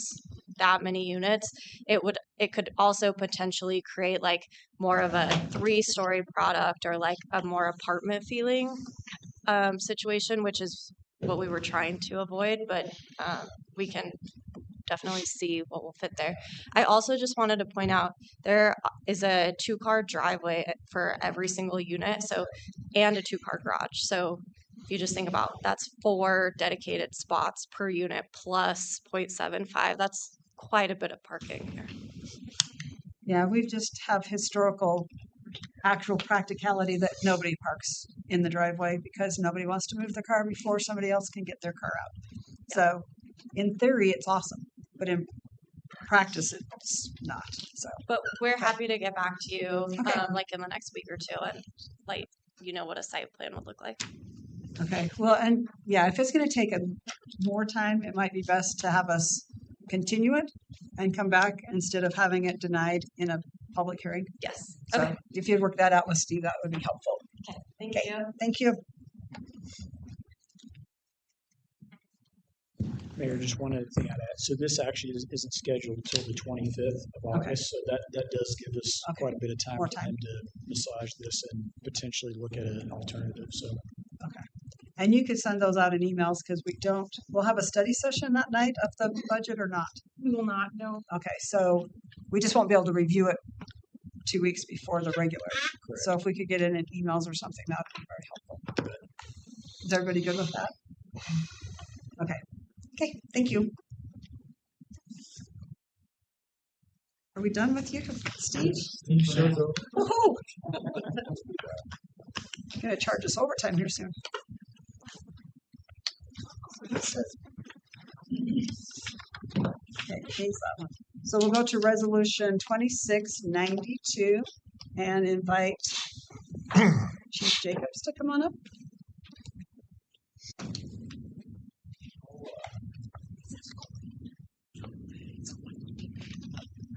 that many units. It could also potentially create like more of a 3-story product or like a more apartment feeling situation, which is what we were trying to avoid, but we can definitely see what will fit there. I also just wanted to point out there is a 2-car driveway for every single unit, so, and a 2-car garage. So if you just think about, that's 4 dedicated spots per unit plus 0.75. That's quite a bit of parking here. Yeah, we just have historical, actual practicality that nobody parks in the driveway because nobody wants to move their car before somebody else can get their car out. So in theory, it's awesome, but in practice, it's not. So, but we're happy to get back to you like in the next week or two and like, you know, what a site plan would look like. Okay, well, and yeah, if it's going to take more time, it might be best to have us continue it and come back instead of having it denied in a public hearing. Yes. So Okay. if you'd work that out with Steve, that would be helpful. Okay. Thank you. Thank you. Mayor, just one other thing I'd add. So this actually isn't scheduled until the 25th of August, so that does give us quite a bit of time More for time. them to massage this and potentially look at an alternative. So. Okay. And you could send those out in emails because we'll have a study session that night of the budget or not? We will not, no. Okay, so we just won't be able to review it 2 weeks before the regular. Correct. So if we could get it in emails or something, that would be very helpful. Is everybody good with that? Okay. Okay, thank you. Are we done with you, Steve? Woohoo! You're gonna charge us overtime here soon. Okay, here's that one. So we'll go to resolution 2692 and invite Chief Jacobs to come on up.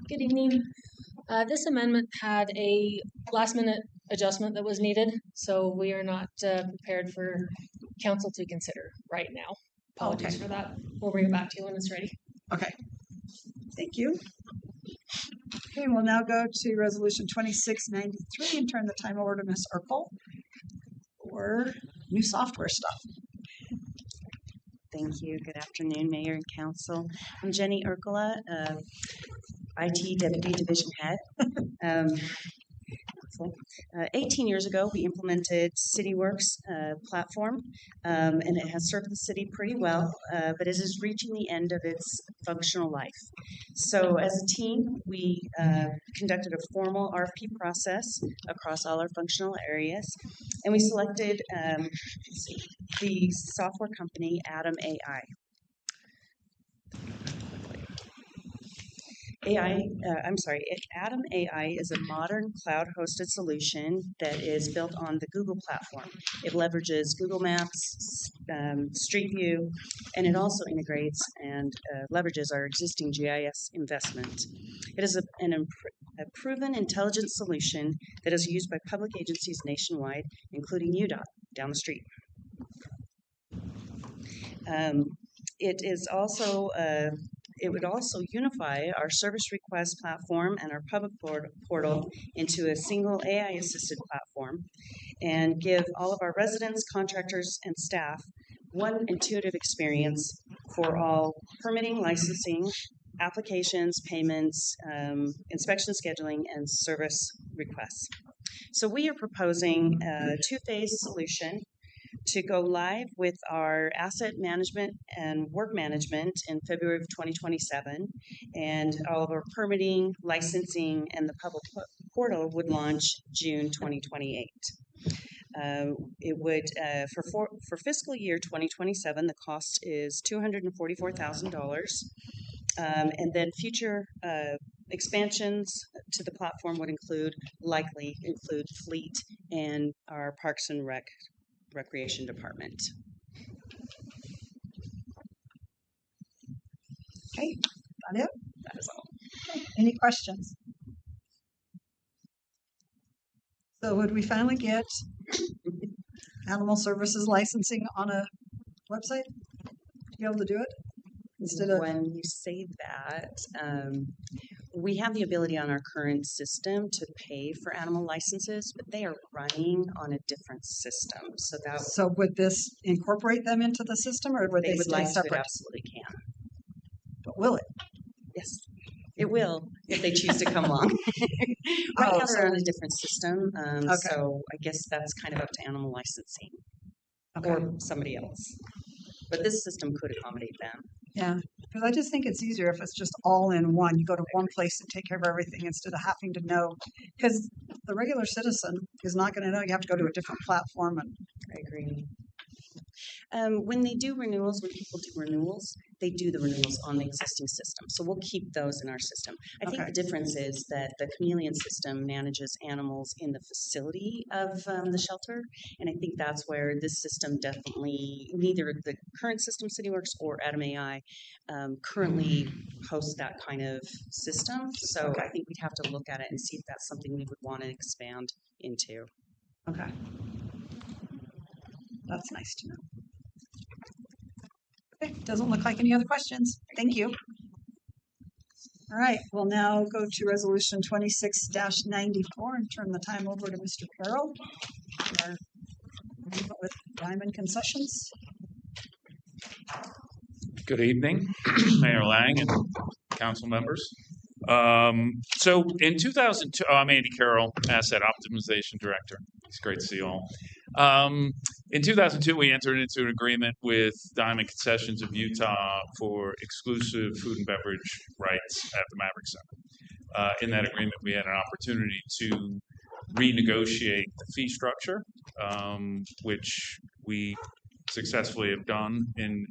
Good evening. This amendment had a last minute adjustment that was needed, so we are not prepared for council to consider right now. Apologies for that. We'll bring it back to you when it's ready. Okay. Thank you. Okay, we'll now go to resolution 2693 and turn the time over to Ms. Urkel for new software stuff. Thank you. Good afternoon, Mayor and Council. I'm Jenny Urkula, IT Deputy Division Head. 18 years ago, we implemented CityWorks platform, and it has served the city pretty well, but it is reaching the end of its functional life. So as a team, we conducted a formal RFP process across all our functional areas, and we selected the software company Atom AI. Atom AI is a modern cloud-hosted solution that is built on the Google platform. It leverages Google Maps, Street View, and it also integrates and leverages our existing GIS investment. It is a proven intelligence solution that is used by public agencies nationwide, including UDOT down the street. It would also unify our service request platform and our public portal into a single AI-assisted platform and give all of our residents, contractors, and staff one intuitive experience for all permitting, licensing, applications, payments, inspection scheduling, and service requests. So we are proposing a two-phase solution to go live with our asset management and work management in February of 2027, and all of our permitting, licensing, and the public portal would launch June 2028. It would, for fiscal year 2027, the cost is $244,000, and then future expansions to the platform would likely include fleet and our Parks and Recreation Department. Okay, that it? That is all. Okay. Any questions? So would we finally get animal services licensing on a website to be able to do it? Instead of when you say that, we have the ability on our current system to pay for animal licenses, but they are running on a different system. So would this incorporate them into the system, or would they would stay like separate? to, absolutely can. But will it? Yes, it will if they choose to come along. Right now they're on a so- different system, Okay. so I guess that's kind of up to animal licensing or somebody else. But this system could accommodate them. Yeah, because I just think it's easier if it's just all in one. You go to one place and take care of everything instead of having to know. Because the regular citizen is not going to know. You have to go to a different platform. And I agree. When they do renewals, when people do renewals, they do the renewals on the existing system. So we'll keep those in our system. I think Okay. the difference is that the Chameleon system manages animals in the facility of the shelter. And I think that's where this system definitely, neither the current system, CityWorks, or Atom AI, currently hosts that kind of system. So I think we'd have to look at it and see if that's something we would want to expand into. okay, that's nice to know. Okay, doesn't look like any other questions. Thank you. All right, we'll now go to resolution 26-94 and turn the time over to Mr. Carroll for with Diamond Concessions. Good evening, Mayor Lang and council members. So in 2002, I'm Andy Carroll, Asset Optimization Director. It's great to see you all. In 2002, we entered into an agreement with Diamond Concessions of Utah for exclusive food and beverage rights at the Maverick Center. In that agreement, we had an opportunity to renegotiate the fee structure, which we successfully have done in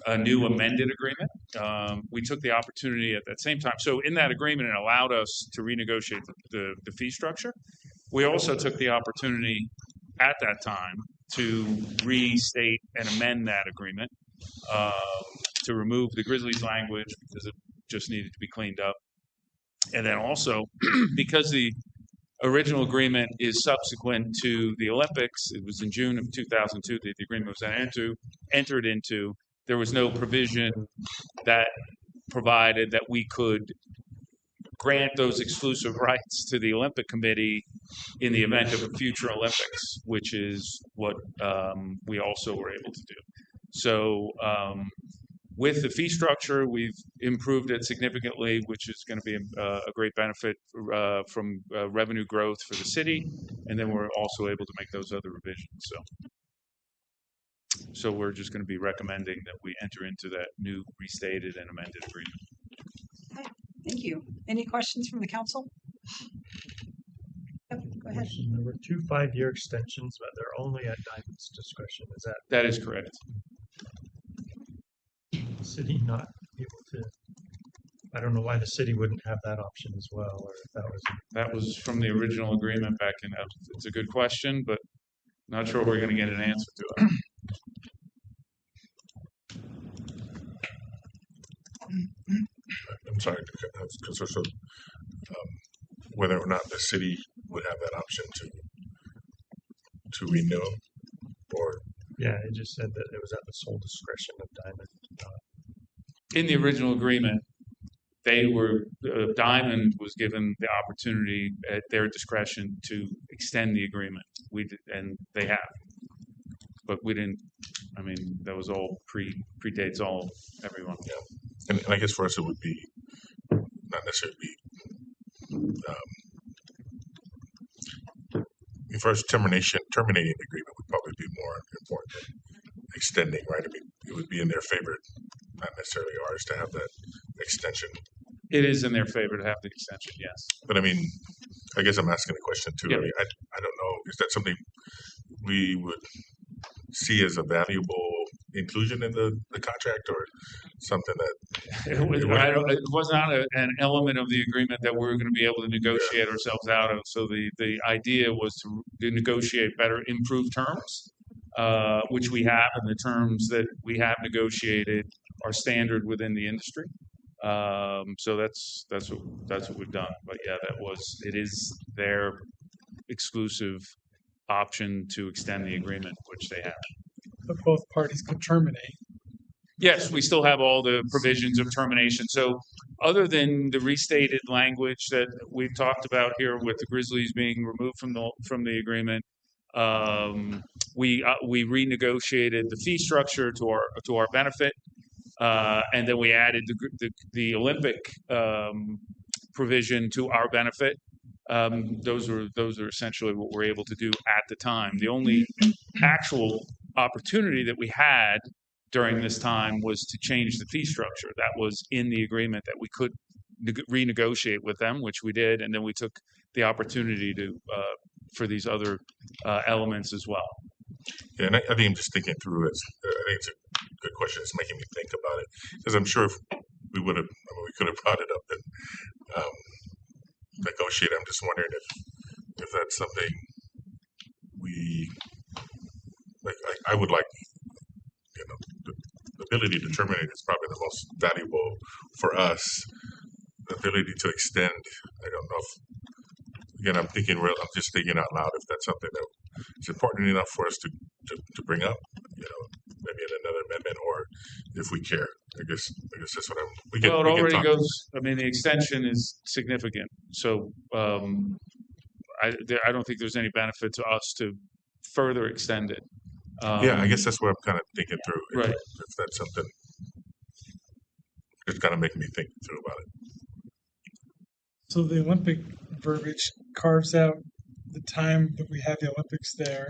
a new amended agreement. We took the opportunity at that same time. So in that agreement, it allowed us to renegotiate the fee structure. We also took the opportunity at that time to restate and amend that agreement to remove the Grizzlies language because it just needed to be cleaned up. And then also, because the original agreement is subsequent to the Olympics, it was in June of 2002 that the agreement was entered into, there was no provision that provided that we could grant those exclusive rights to the Olympic Committee in the event of a future Olympics, which is what we also were able to do. So with the fee structure, we've improved it significantly, which is going to be a great benefit from revenue growth for the city. And then we're also able to make those other revisions. So we're just going to be recommending that we enter into that new restated and amended agreement. Thank you. Any questions from the council? Yep, go ahead. There were 2 5-year extensions, but they're only at Diamond's discretion. Is that? That is correct. The city not able to? I don't know why the city wouldn't have that option as well, or if that was. That was from the original agreement back in. It's a good question, but not sure we're going to get an answer to it. I'm sorry, so whether or not the city would have that option to renew, or Yeah, it just said that it was at the sole discretion of Diamond. In the original agreement, they were Diamond was given the opportunity at their discretion to extend the agreement. And they have, but we didn't. I mean, that was all predates all everyone. Yeah, and I guess for us it would be not necessarily be. First, terminating the agreement would probably be more important than extending, right? I mean, it would be in their favor, not necessarily ours, to have that extension. It is in their favor to have the extension, yes. But I mean, I guess I'm asking a question too. Yeah. I mean, I don't know. Is that something we would see as a valuable inclusion in the contract, or something that it was not an element of the agreement that we're going to be able to negotiate ourselves out of. So the idea was to negotiate better, improved terms, which we have, and the terms that we have negotiated are standard within the industry. So that's what we've done. But yeah, it is their exclusive option to extend the agreement, which they have. But both parties could terminate. Yes, we still have all the provisions of termination. So other than the restated language that we've talked about here with the Grizzlies being removed from the agreement, we renegotiated the fee structure to our benefit, and then we added the Olympic provision to our benefit. Those are essentially what we're able to do at the time. The only actual opportunity that we had during this time was to change the fee structure. That was in the agreement that we could renegotiate with them, which we did, and then we took the opportunity to for these other elements as well. Yeah, and I think I'm just thinking through it. I think it's a good question. It's making me think about it, because I'm sure if we would have, we could have brought it up and negotiate. I'm just wondering if that's something we like. I would like, the ability to terminate is probably the most valuable for us. The ability to extend, I don't know if. Again, I'm just thinking out loud. If that's something that is important enough for us to bring up, maybe in another amendment, or if we care. I guess that's what It already goes. I mean, the extension is significant, so I don't think there's any benefit to us to further extend it. Yeah, I guess that's what I'm kind of thinking through. Right. If that's something, it's kind of making me think through about it. So the Olympic verbiage carves out the time that we have the Olympics there,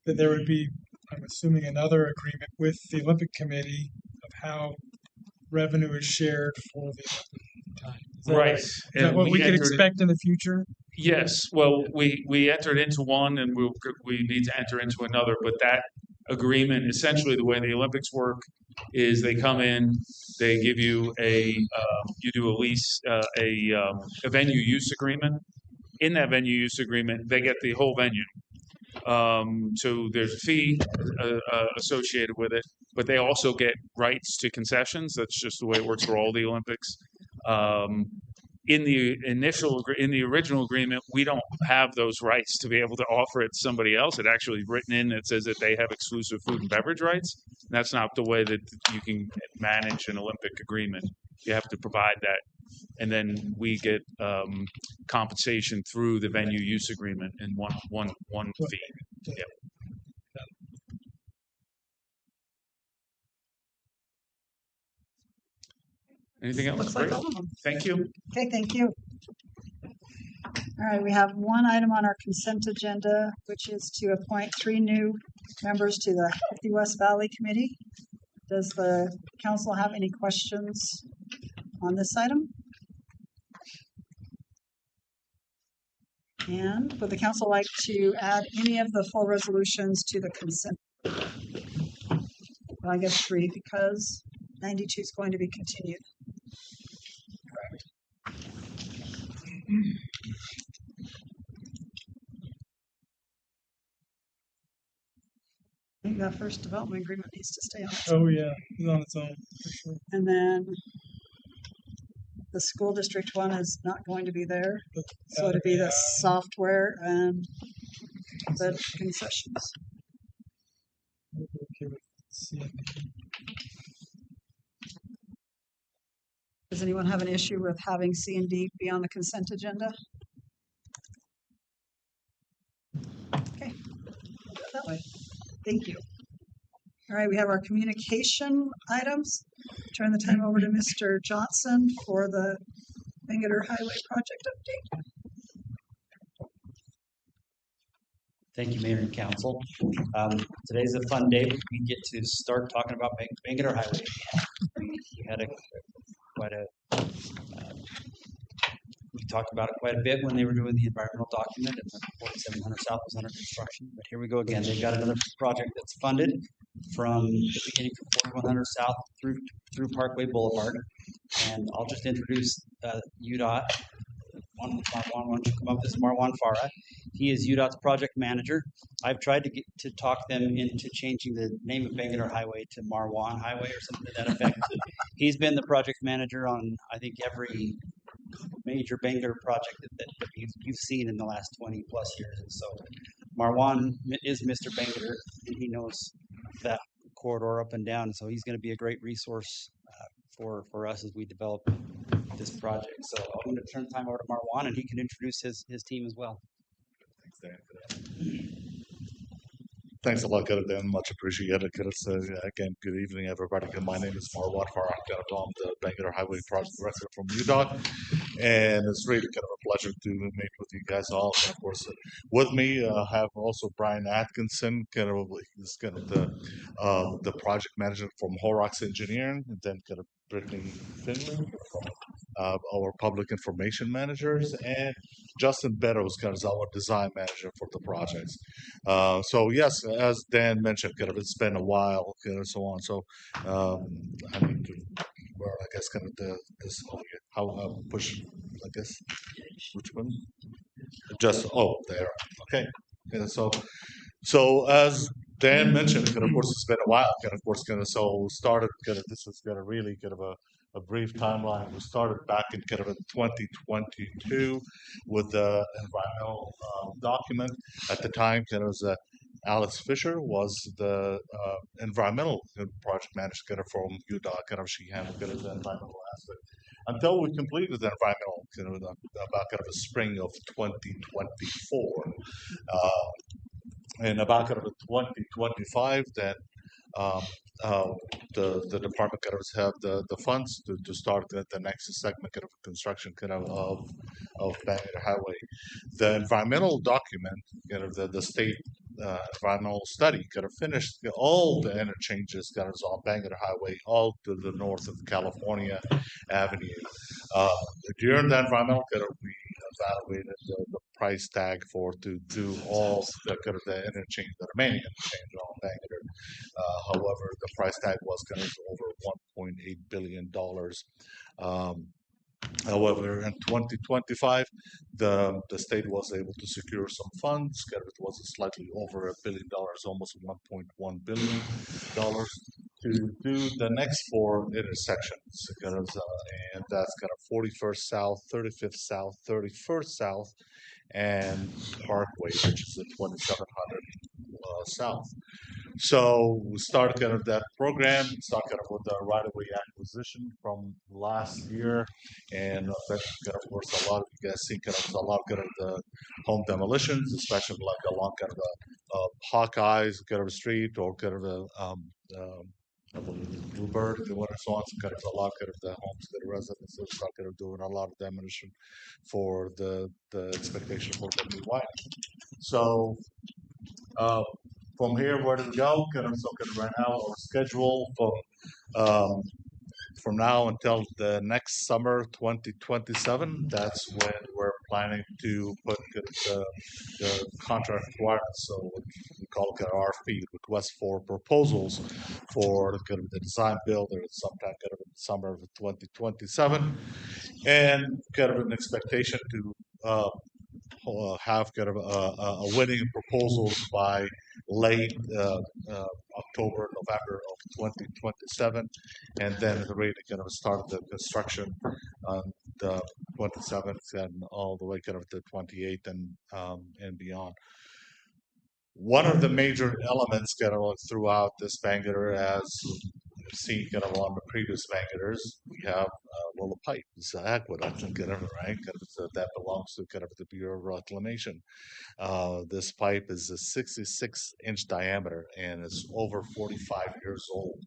that there would be, I'm assuming, another agreement with the Olympic Committee of how revenue is shared for the Olympic time. Is that Right. Is that what we could expect in the future? Yes. Well, we entered into one, and we need to enter into another. But that agreement, essentially, the way the Olympics work, is they come in, they give you you do a lease, a venue use agreement. In that venue use agreement, they get the whole venue. So there's a fee associated with it, but they also get rights to concessions. That's just the way it works for all the Olympics. In the original agreement, we don't have those rights to be able to offer it to somebody else. It actually is written in that says that they have exclusive food and beverage rights. And that's not the way that you can manage an Olympic agreement. You have to provide that, and then we get compensation through the venue use agreement in one fee. Yeah. Anything else? Looks like Great. all of them. Thank you. Okay, thank you. All right, we have one item on our consent agenda, which is to appoint 3 new members to the Healthy West Valley Committee. Does the council have any questions on this item? And would the council like to add any of the full resolutions to the consent? Well, I guess 3, because 92 is going to be continued. I think that first development agreement needs to stay on its own. Oh, yeah, it's on its own, for sure. And then the school district one is not going to be there. So it'd be the software and the concessions. Okay with CND. Does anyone have an issue with having C and D be on the consent agenda? Okay, we'll go that way. Thank you. All right, we have our communication items. Turn the time over to Mr. Johnson for the Bangerter Highway project update. Thank you, Mayor and Council. Today's a fun day. We get to start talking about Bangerter Highway again. We had we talked about it quite a bit when they were doing the environmental document, and 4700 South was under construction. But here we go again. They've got another project that's funded from the beginning from 4100 South through Parkway Boulevard. And I'll just introduce UDOT. Marwan, why don't you come up? This is Marwan Farah. He is UDOT's project manager. I've tried to talk them into changing the name of Bangerter Highway to Marwan Highway or something to that effect. He's been the project manager on, I think, every major Bangerter project that you've seen in the last 20 plus years. And so Marwan is Mr. Bangerter, and he knows that corridor up and down. So he's going to be a great resource for us as we develop this project. So I'm going to turn time over to Marwan, and he can introduce his team as well. Thanks a lot, Dan. Much appreciated. Again, good evening, everybody. My name is Marwan Farah. I'm the Bangerter Highway Project Director from UDOT, and it's really kind of a pleasure to meet with you guys all. And of course, with me, I have also Brian Atkinson, he's kind of the project manager from Horrocks Engineering, and then kind of Brittany Finley, our public information managers, and Justin Beddoes, kind of our design manager for the projects. So yes, as Dan mentioned, kind of it's been a while, and so on. So I need to, well, I guess kind of this how push, I guess, which one? Just there. Okay. Yeah, so as Dan mentioned, kind of course it's been a while, kind of course so started kind of this is kind of really kind of a brief timeline. We started back in kind of in 2022 with the environmental document. At the time, kind of was Alice Fisher was the environmental project manager kind of from UDOT. Kind of she handled kind of the environmental aspect until we completed the environmental kind of about kind of the spring of 2024. And about kind of 2025, then the department kind of have the funds to start the next segment kind of construction kind of Bangerter Highway. The environmental document, kind of the state environmental study, kind of finished all the interchanges kind of on Bangerter Highway, all to the north of California Avenue. During the environmental, kind of we evaluated the price tag for to do all the kind of the interchange, the remaining interchange on Bangalore. However, the price tag was kind of over $1.8 billion. However, in 2025, the state was able to secure some funds. Kind of it was slightly over $1 billion, almost $1.1 billion to do the next 4 intersections. Kind of, and that's kind of 41st South, 35th South, 31st South, and Parkway, which is the 2700 South. So we started kind of that program, started kind of with the right-of-way acquisition from last year, and that kind of course a lot of you guys see kind of a lot of kind of the home demolitions, especially like along kind of the Hawkeyes kind of street or kind of the I believe it's Bluebird, the one so on, so kind of a lot kind of the homes that are residences start kind of doing a lot of demolition for the expectation for the new widening. So from here, where do we go? Kind of so kind of right now our schedule from now until the next summer 2027. That's when we're planning to put the contract requirements. So we call it kind of RFP, request for proposals for kind of the design build sometime kind of in the summer of 2027, and kind of an expectation to have kind of a winning proposals by late October, November of 2027, and then really kind of start the construction on the 27th and all the way kind of the 28th and beyond. One of the major elements kind of throughout this Bangalore, as you've seen kind of on the previous Bangalores, we have a pipe. It's an aqueduct and kind of right, kind of that belongs to kind of the Bureau of Reclamation. This pipe is a 66-inch diameter and it's over 45 years old.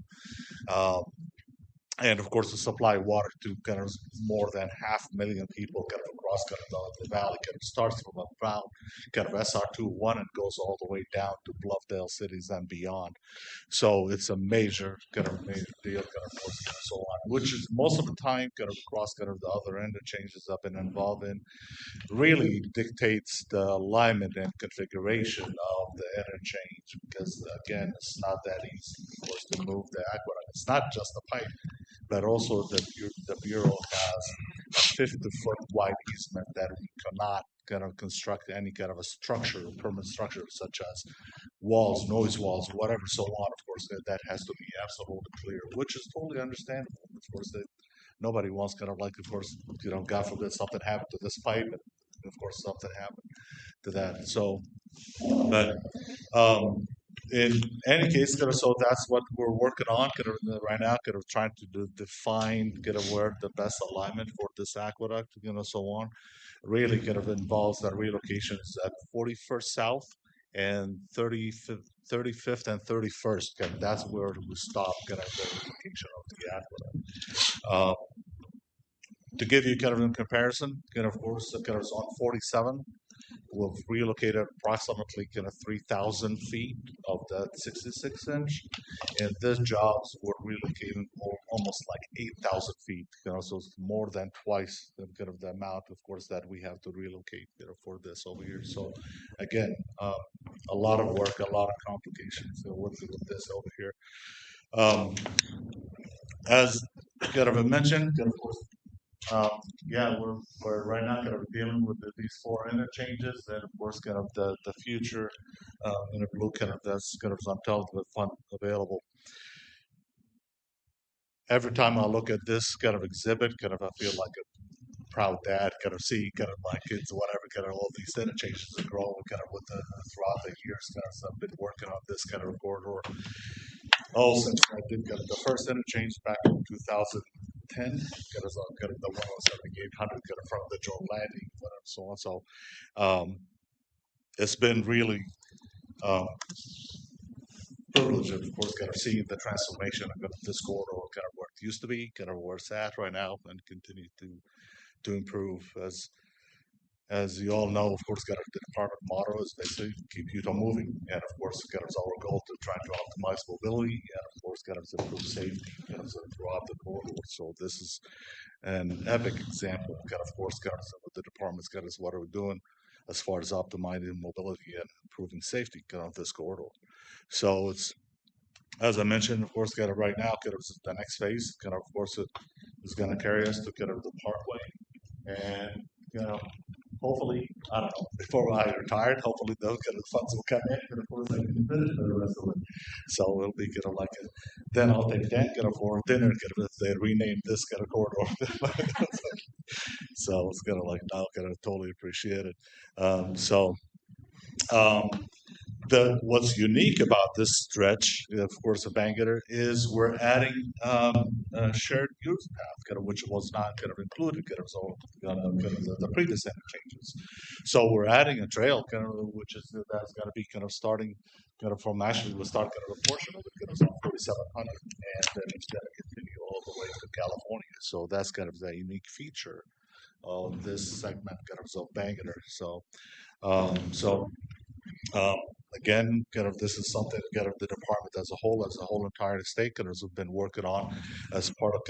And of course, to supply water to kind of more than 500,000 people kind of across kind of the valley. Kind of starts from about kind of SR21 and goes all the way down to Bluffdale cities and beyond. So it's a major deal kind of and so on, which is most of the time kind of across kind of the other interchanges I've been involved in, really dictates the alignment and configuration of the interchange, because again, it's not that easy, of course, to move the aqueduct. It's not just the pipe, but also the Bureau has a 50-foot wide easement that we cannot kind of construct any kind of a structure, permanent structure, such as walls, noise walls, whatever, so on. Of course, that has to be absolutely clear, which is totally understandable. Of course, that nobody wants kind of like, of course, God forbid something happened to this pipe, and of course something happened to that. So, but in any case, kind of, so that's what we're working on kind of right now, kind of trying to define kind of where the best alignment for this aqueduct, so on. Really kind of involves the relocations at 41st South and 35th and 31st. Kind of, that's where we stop kind of the relocation of the aqueduct. To give you kind of in comparison, kind of course, kind of on 47. We've relocated approximately kind of 3,000 feet of that 66-inch, and these jobs were relocating almost like 8,000 feet. So it's more than twice the kind of the amount, of course, that we have to relocate for this over here. So again, a lot of work, a lot of complications working with this over here. As kind of I mentioned, kind of course. We're right now kind of dealing with these 4 interchanges, and of course, kind of the future in a blue kind of that's kind of untold with fund available. Every time I look at this kind of exhibit, kind of I feel like a proud dad, kind of see kind of my kids, whatever, kind of all these interchanges are growing kind of with throughout the years. Kind of, so I've been working on this kind of corridor. Since I did kind of the first interchange back in 2010, kind of the 107,800 kind of from the Joe Landing, whatever, so on. So it's been really privilege, of course, kind of seeing the transformation of this corridor, kind of where it used to be, kind of where it's at right now, and continue to improve. As as you all know, of course, the department motto is basically keep Utah moving. And of course, it's our goal to try to optimize mobility and of course, improve safety throughout the corridor. So this is an epic example, of course, what the department's what are we doing as far as optimizing mobility and improving safety of this corridor. So it's, as I mentioned, of course, right now, the next phase, of course, it is going to carry us to the parkway, and hopefully, I don't know, before I retire, hopefully those funds will come in, and of course, I can finish the rest of it. So it'll be like a, then I'll take Dan for dinner, if they rename this corridor. So it's now totally appreciate it. What's unique about this stretch, of course, of Bangerter, is we're adding a shared use path, which was not included, the previous interchanges. So we're adding a trail, which is that's going to be starting from actually we'll start a portion of it on 4700, and then it's going to continue all the way to California. So that's the unique feature of this segment of Bangerter. Again, this is something the department as a whole entire state has been working on as part of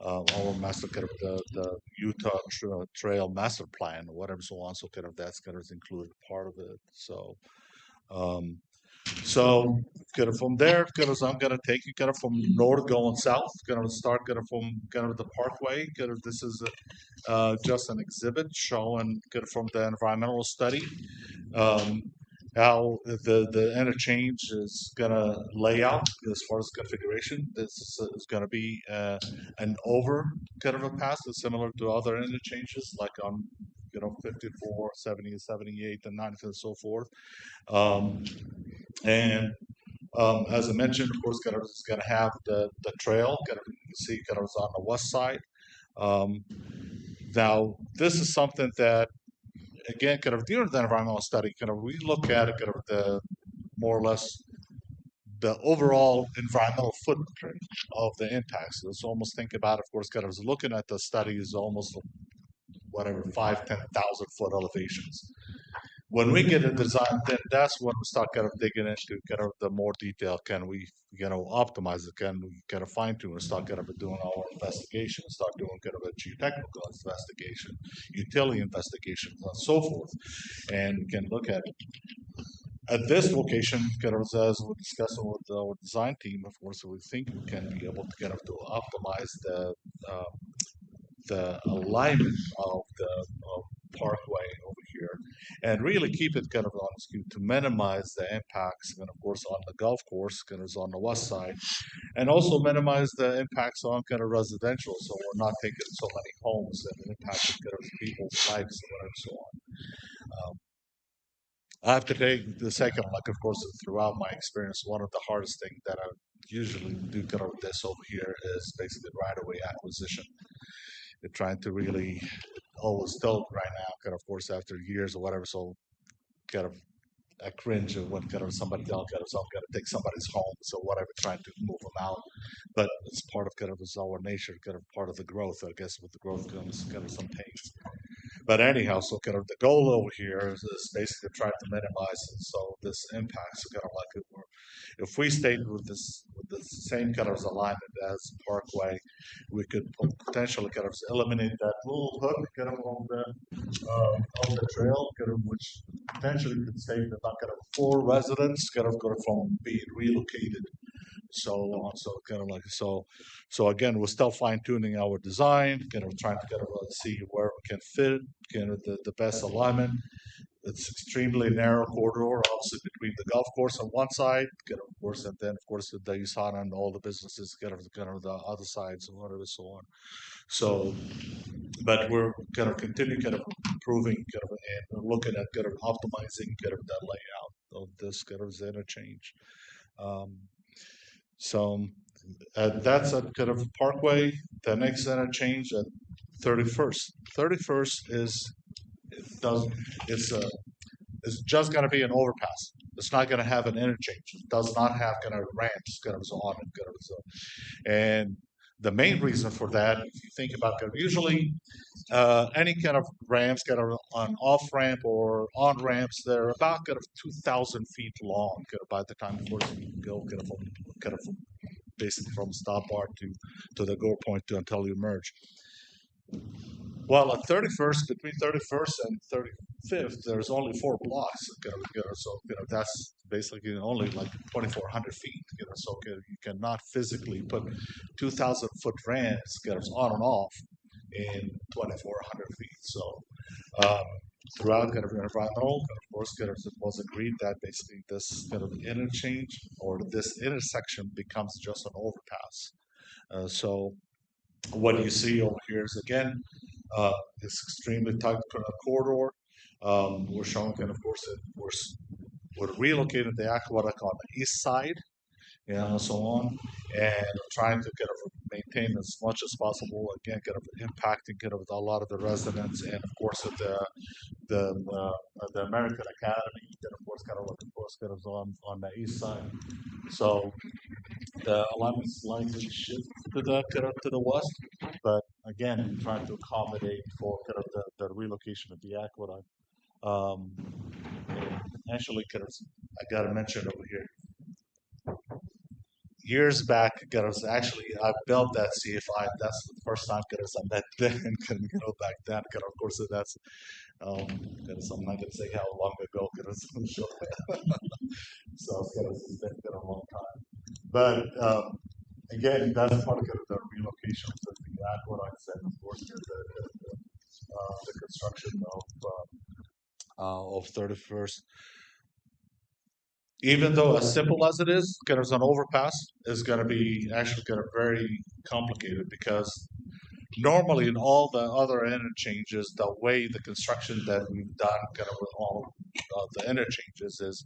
our master the Utah Trail Master Plan or whatever, so on. So that's included part of it. So from there, I'm gonna take you from north going south. Start from the parkway. This is just an exhibit showing from the environmental study how the interchange is gonna lay out as far as configuration. This is gonna be an over a pass, similar to other interchanges like on 54, 70, 78, and 90, and so forth. As I mentioned, of course, it's going to have the trail. You can see it's on the west side. Now, this is something that, again, during the environmental study, we look at it, the more or less the overall environmental footprint of the impacts. Let's almost think about, of course, looking at the study is almost whatever 5,000 to 10,000 foot elevations. When we get a design, then that's when we start digging into the more detail. Can we optimize it? Can we fine tune and start doing our investigation, start doing a geotechnical investigation, utility investigations, and so forth. And we can look at this location, as we're discussing with our design team, of course, we think we can be able to to optimize the alignment of the parkway over here, and really keep it on skew to minimize the impacts, and of course on the golf course, is on the west side, and also minimize the impacts on residential, so we're not taking so many homes and impacting people's lives and so on. I have to take the second, of course, throughout my experience, one of the hardest things that I usually do this over here is basically right-of-way acquisition. They're trying to really always still right now, of course, after years or whatever. So, I cringe when somebody else I'm gonna take somebody's home, so whatever, trying to move them out. But it's part of our nature, part of the growth. I guess with the growth comes some pains. But anyhow, so the goal over here is basically try to minimize it. So this impacts if we stayed with the same alignment as Parkway, we could potentially eliminate that little hook on the trail, which potentially could save about 4 residents from being relocated. So again, we're still fine tuning our design, trying to see where we can fit the best alignment. It's extremely narrow corridor, obviously between the golf course on one side, of course, and then of course the USANA and all the businesses, the other sides and whatever, so on. So, but we're continue improving and looking at optimizing the layout of this interchange. So that's at Parkway. The next interchange at 31st. 31st is it's just going to be an overpass. It's not going to have an interchange. It does not have ramps on it. And the main reason for that, if you think about it, usually any kind of ramps that are on off ramp or on ramps, they're about kind of 2,000 feet long by the time, of course, you go kind of basically from stop bar to the go point until you merge. Well, at 31st, between 31st and 35th, there's only 4 blocks. So that's basically only like 2,400 feet. So you cannot physically put 2,000 foot ramps on and off in 2,400 feet. So throughout kind of environmental, of course, it was agreed that basically this kind of interchange or this intersection becomes just an overpass. So what you see over here is again this extremely tight corridor. We're showing, and of course, we're relocating the aqueduct on the east side, and so on, and trying to kind of maintain as much as possible. Again, kind of impacting kind of a lot of the residents, and of course the American Academy, that of course kind of on the east side. So the alignment slightly shifts to the west, but again, trying to accommodate for kind of the relocation of the aqueduct. Actually, kind of, I got to mention over here. Years back, actually, I built that CFI. That's the first time I met Ben. Back then, of course, that's I'm not gonna say how long ago. So it's been a long time. But again, that's part of the relocation of the aqueducts and of course the construction of 31st. Even though as simple as it is, kind of an overpass is going to be actually kind of very complicated because normally in all the other interchanges, the way the construction that we've done kind of with all the interchanges is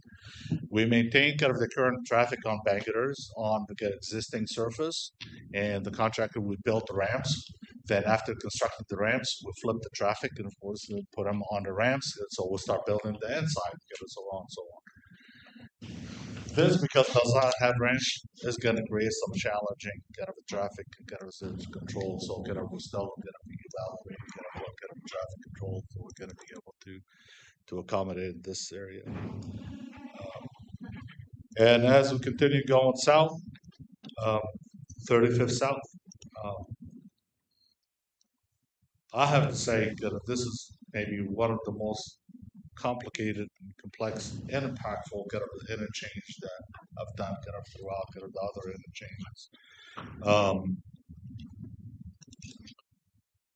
we maintain kind of the current traffic on bankers on the existing surface, and the contractor would build the ramps. Then after constructing the ramps, we flip the traffic and of course we put them on the ramps. And so we'll start building the inside, and so on and so on. This, because Hazard Head Ranch is going to create some challenging kind of traffic kind of control. So kind of we're still going to be evaluating kind of what kind of traffic control so we're going to be able to accommodate this area. And as we continue going south, 35th South, I have to say that this is maybe one of the most complicated and complex and impactful kind of interchange that I've done kind of throughout kind of the other interchanges.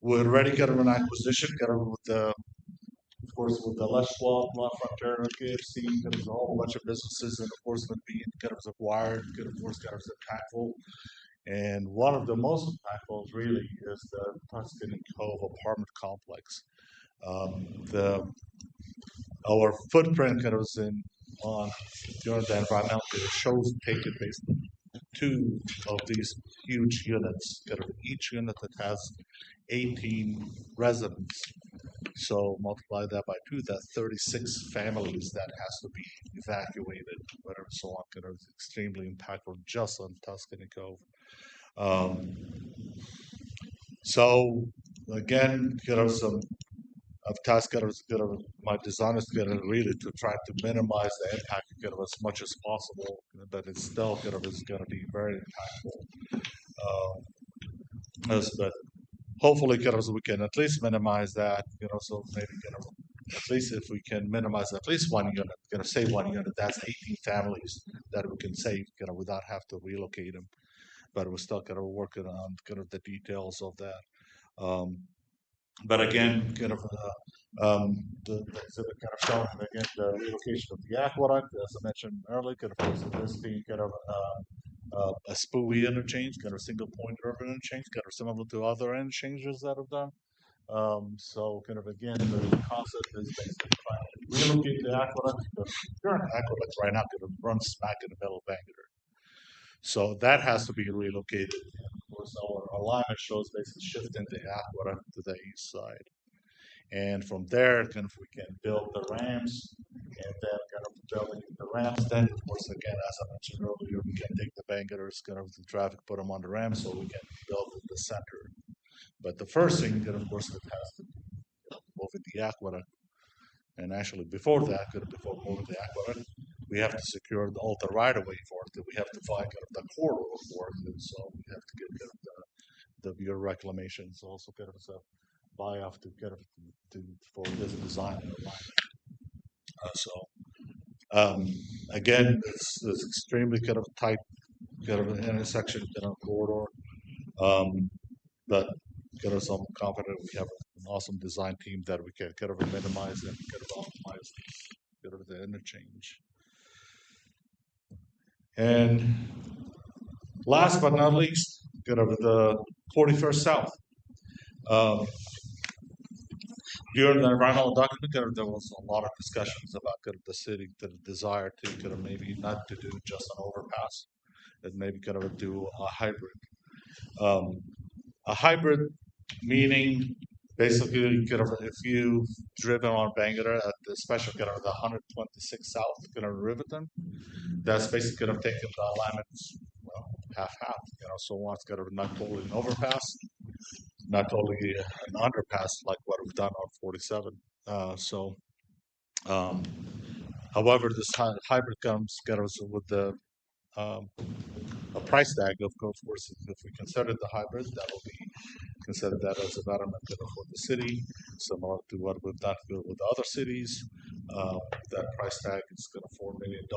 We're already kind of an acquisition kind of with the, of course, with the Les Schwab, La Frontera, KFC, kind of a whole bunch of businesses, and of course, being kind of acquired, kind of course, kind of impactful. And one of the most impactful really is the Tuscany Cove apartment complex. Our footprint kind of is during the environmental shows taken basically 2 of these huge units, kind of each unit that has 18 residents. So multiply that by 2, that's 36 families that has to be evacuated, whatever, so on, kind of extremely impactful just on Tuscany Cove. So again, my design is really to try to minimize the impact as much as possible, but it's still is going to be very impactful. But hopefully, we can at least minimize that. So maybe at least if we can minimize at least 1 unit, save 1 unit. That's 18 families that we can save, without have to relocate them. But we're still working on the details of that. But again, the exhibit showing again the relocation of the aqueduct, as I mentioned earlier, of course, this being a SPUI interchange, single point urban interchange, similar to other interchanges that have done. So again, the concept is basically trying to relocate the aqueduct. The current aqueduct right now runs smack in the middle of Bangalore. So that has to be relocated. Of course, our alignment shows basically shifting the aqueduct to the east side. And from there, we can build the ramps, and then building the ramps, then of course, again, as I mentioned earlier, we can take the bankers, kind of the traffic, put them on the ramps, so we can build in the center. But the first thing, that of course, it has to be over the aqueduct. And actually, before that, before moving the aqueduct, we have to secure all the right of way for it. We have to find kind of the corridor for it, and so we have to get kind of the Bureau of Reclamation. So also kind of a buy-off to kind of for this design. Again, it's extremely kind of tight, kind of an intersection, kind of corridor. But kind of, so I'm confident we have an awesome design team that we can kind of minimize and kind of optimize kind of the interchange. And last but not least, kind of the 41st South. During the environmental document, there was a lot of discussions about kind of the city, the desire to kind of maybe not to do just an overpass, and maybe kind of do a hybrid. A hybrid meaning basically kind of if you've driven on Bangalore at the special kind of the 126 South kind of Riverton, that's basically kind of taking the alignments half, so once kind of not totally an overpass, not totally an underpass like what we've done on 47. However, this hybrid comes with the a price tag. Of course, if we consider the hybrid, that will be considered that as a betterment for the city, similar to what we've done with other cities. That price tag is $4 million.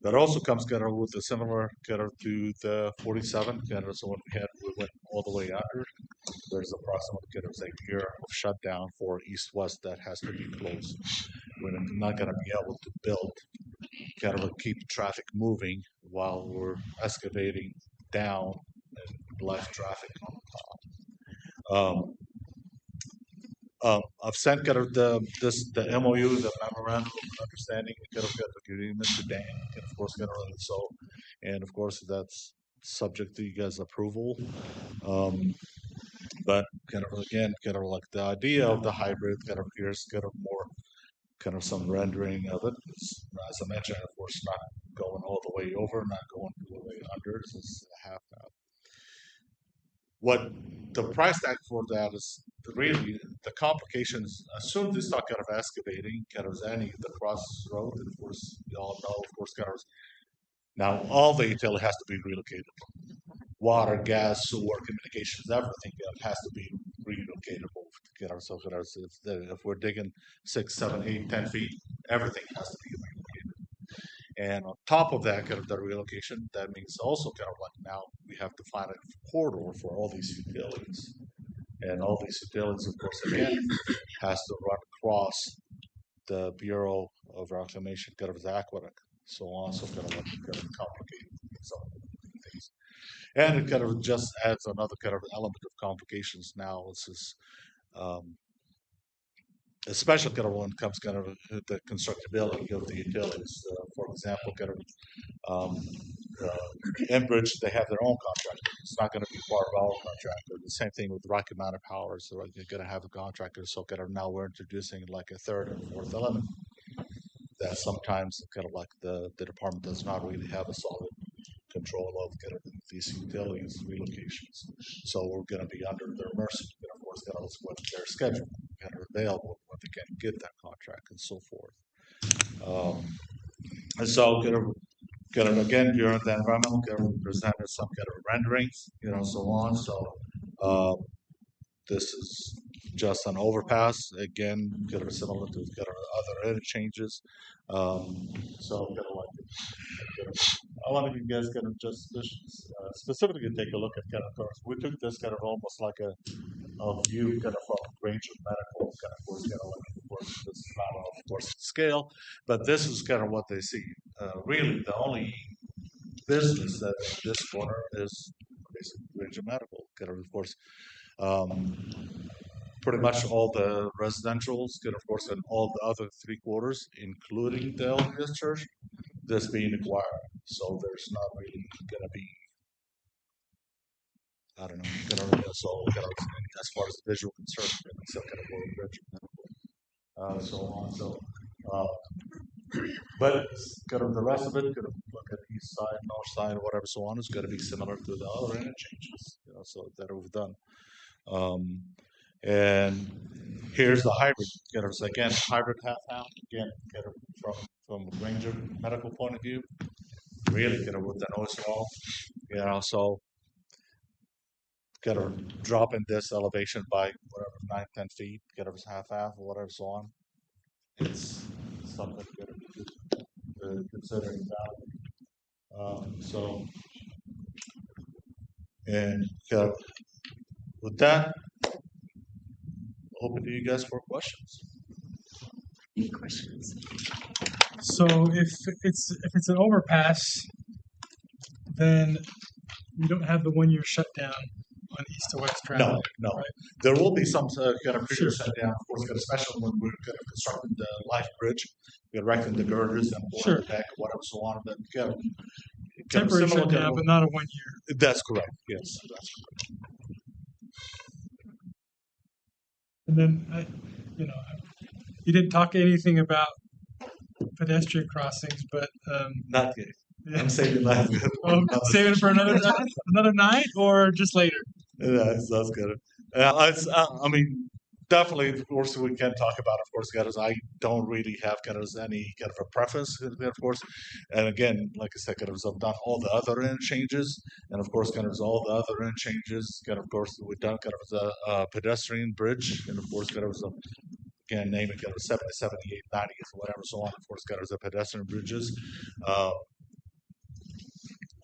That also comes with a similar to the 47. So when we went all the way under, there's approximately a year of shutdown for east-west that has to be closed. We're not going to be able to build, keep traffic moving while we're excavating down and left traffic on top. I've sent the MOU, the memorandum of understanding, agreement to Dan, and of course, and of course that's subject to you guys' approval. But again, like the idea of the hybrid, here's more some rendering of it. It's, as I mentioned, of course, not going all the way over, not going all the way under. It's a half. What the price tag for that is really the complications. As soon as they start excavating, the crossroad, and of course, you all know, of course, now all the utility has to be relocated. Water, gas, sewer, communications, everything has to be relocatable. So if we're digging 6, 7, 8, 10 feet, everything has to be relocated. And on top of that, the relocation, that means also now we have to find a corridor for all these utilities. And all these utilities, of course, again, has to run across the Bureau of Reclamation, the aqueduct, so on, so complicated some things. And it just adds another element of complications now. This is especially when it comes the constructability of the utilities. For example, Enbridge, they have their own contractor. It's not going to be part of our contractor. The same thing with Rocky Mountain Power. So you're going to have a contractor. So now we're introducing like a third and fourth element that sometimes the department does not really have a solid control of these utilities relocations. So we're going to be under their mercy. Of course, what their schedule available, when they can get that contract, and so forth. And so, again, during the environmental, presented some renderings, so on. So this is just an overpass. Again, similar to other interchanges. I want you guys just specifically take a look at cars. We took this almost like a view from range of medical of course, this is not of course scale, but this is what they see. Really, the only business that in this corner is basically range of medical. Of course, pretty much all the residentials, of course, and all the other 3 quarters, including the LDS Church, this being acquired. So there's not really going to be, I don't know, so as far as visual concern, so so on. So But kind of the rest of it, kind of look at east side, north side, whatever, so on, is going to be similar to the other interchanges, so that we've done. And here's the hybrid. Kind of, again, hybrid half. Again, kind of from a Granger medical point of view, really kind of with the noise wall, so kind of dropping this elevation by whatever 9-10 feet, kind of half or whatever, so on. It's something to consider that. So, and with that, open to you guys for questions. Any questions? So if it's an overpass, then you don't have the 1-year shutdown on east to west traffic. No. Right? There will be some kind of previous shutdown, of course, especially when we're kind of constructing the life bridge, we're erecting the girders and the deck, whatever, so on. But kind of temporary shutdown, but not a 1 year. That's correct. Yes, that's correct. And then you didn't talk anything about pedestrian crossings, but not yet. I'm saving that. Saving it for another night, or just later. Yeah, that's good. I mean, definitely, of course, we can talk about, of course, because I don't really have kind of any kind of a preference, of course. And again, like I said, kind of I've done all the other interchanges, and of course, kind of all the other interchanges, kind of course, we've done kind of the pedestrian bridge, and of course, kind of again, name it kind of 70, 78, 90, whatever, so on. Of course, kind of the pedestrian bridges.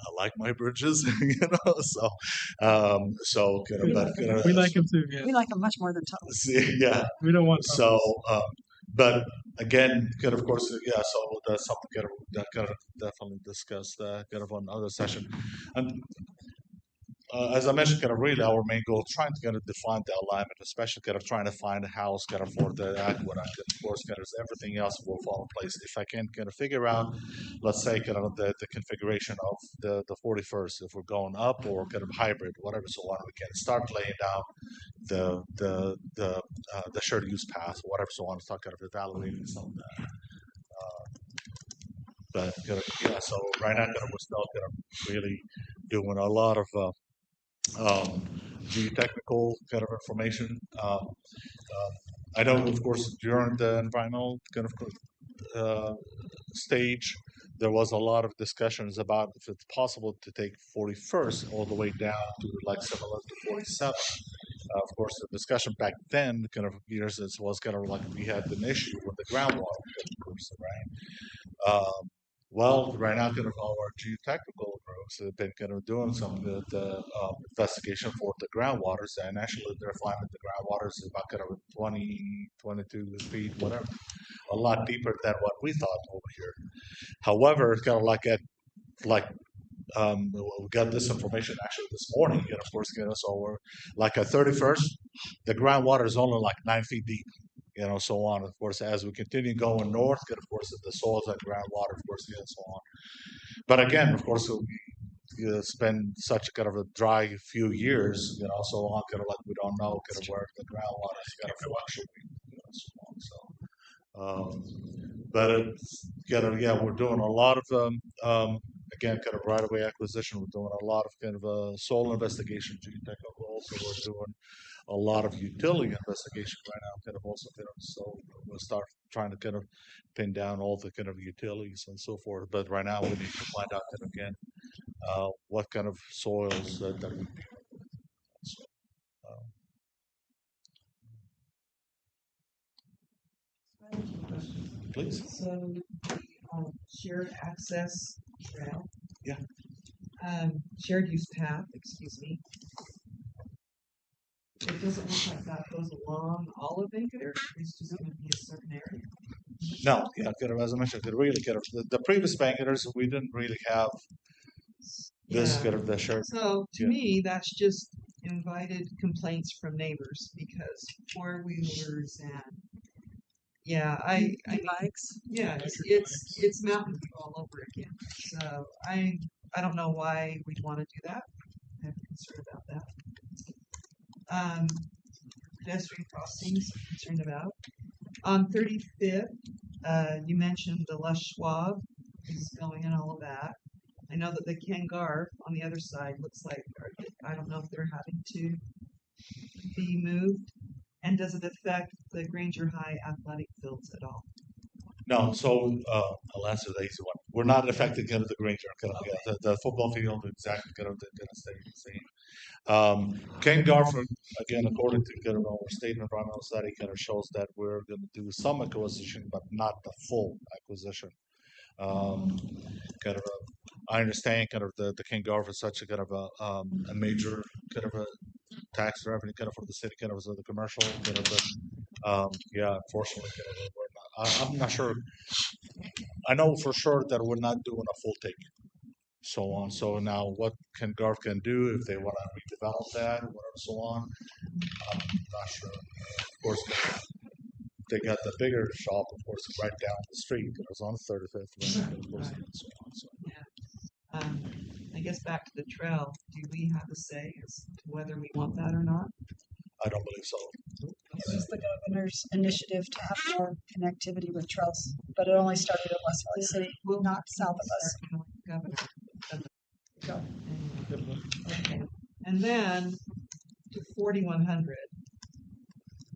I like my bridges, so kind of, we like them too. Yeah. We like them much more than tunnels. Yeah, we don't want tunnels. So, but again, kind of course, yeah. So that's something that kind of definitely discussed kind of on another session. And as I mentioned, kind of really our main goal, trying to kind of define the alignment, especially kind of trying to find a house kind of for the aqueduct. And of course, kind of everything else will fall in place. If I can kind of figure out, let's say, kind of the configuration of the 41st, if we're going up or kind of hybrid, whatever, so on, we can start laying down the shared use path, whatever, so on, start kind of evaluating some of that. But kind of, yeah, so right now, kind of, we're still kind of really doing a lot of geotechnical kind of information. I know, of course, during the environmental kind of stage, there was a lot of discussions about if it's possible to take 41st all the way down to like similar to 47. Of course, the discussion back then, kind of years, was kind of like we had an issue with the groundwater, of course, right? Well, right now, kind of our geotechnical groups have been kind of doing some of the investigation for the groundwaters, and actually they're finding the groundwaters is about kind of 20, 22 feet, whatever, a lot deeper than what we thought over here. However, kind of we got this information actually this morning, and of course, so we're like at 31st, the groundwater is only like 9 feet deep. So on. Of course, as we continue going north, of course, the soils and groundwater, of course, and so on. But again, of course, it's been such a kind of a dry few years, so on, kind of like we don't know kind of where the groundwater is kind of fluctuating, so on. So, but it's kind of, yeah, we're doing a lot of again, kind of right-of-way acquisition. We're doing a lot of kind of soil investigation, geotechnical. Also, we're doing a lot of utility investigation right now, kind of also, kind of, so we'll start trying to kind of pin down all the kind of utilities and so forth. But right now, we need to find out that again, what kind of soils that we deal with. So, please. So, shared access trail. Yeah. Shared use path, excuse me. It doesn't look like that goes along all of Vancouver. It's just going to be a certain area. No, yeah, kind of, as I mentioned, really kind of the previous bankers, we didn't really have this kind of the shared. So to me, that's just invited complaints from neighbors because four-wheelers and I bikes. Yeah, it's Mountain View all over again. So I don't know why we'd want to do that. I have a concern about that. Pedestrian crossings, concerned about. On 35th, You mentioned the Les Schwab is going and all of that. I know that the Ken Garf on the other side looks like, I don't know if they're having to be moved. And does it affect the Granger High athletic fields at all? No, so I'll answer the easy one. We're not affecting kind of the Granger, kind of, yeah, the football field exactly kind of going to stay the same. Ken Garford, again, according to kind of our state environmental study, kind of shows that we're going to do some acquisition, but not the full acquisition. Kind of I understand kind of the Ken Garford is such a kind of a major kind of a tax revenue kind of for the city, kind of as the commercial kind of yeah, unfortunately, kind of, we're not, I'm not sure. I know for sure that we're not doing a full take, so on. So now, what can Garf can do if they want to redevelop that, or whatever, so on? I'm not sure. Of course, they got the bigger shop, of course, right down the street. It was on 35th, of course, and so on. So. I guess back to the trail, do we have a say as to whether we want that or not? I don't believe so. This is the governor's initiative to have more connectivity with trails, but it only started in West Valley City, not south of us. Governor. Okay. And then to 4100.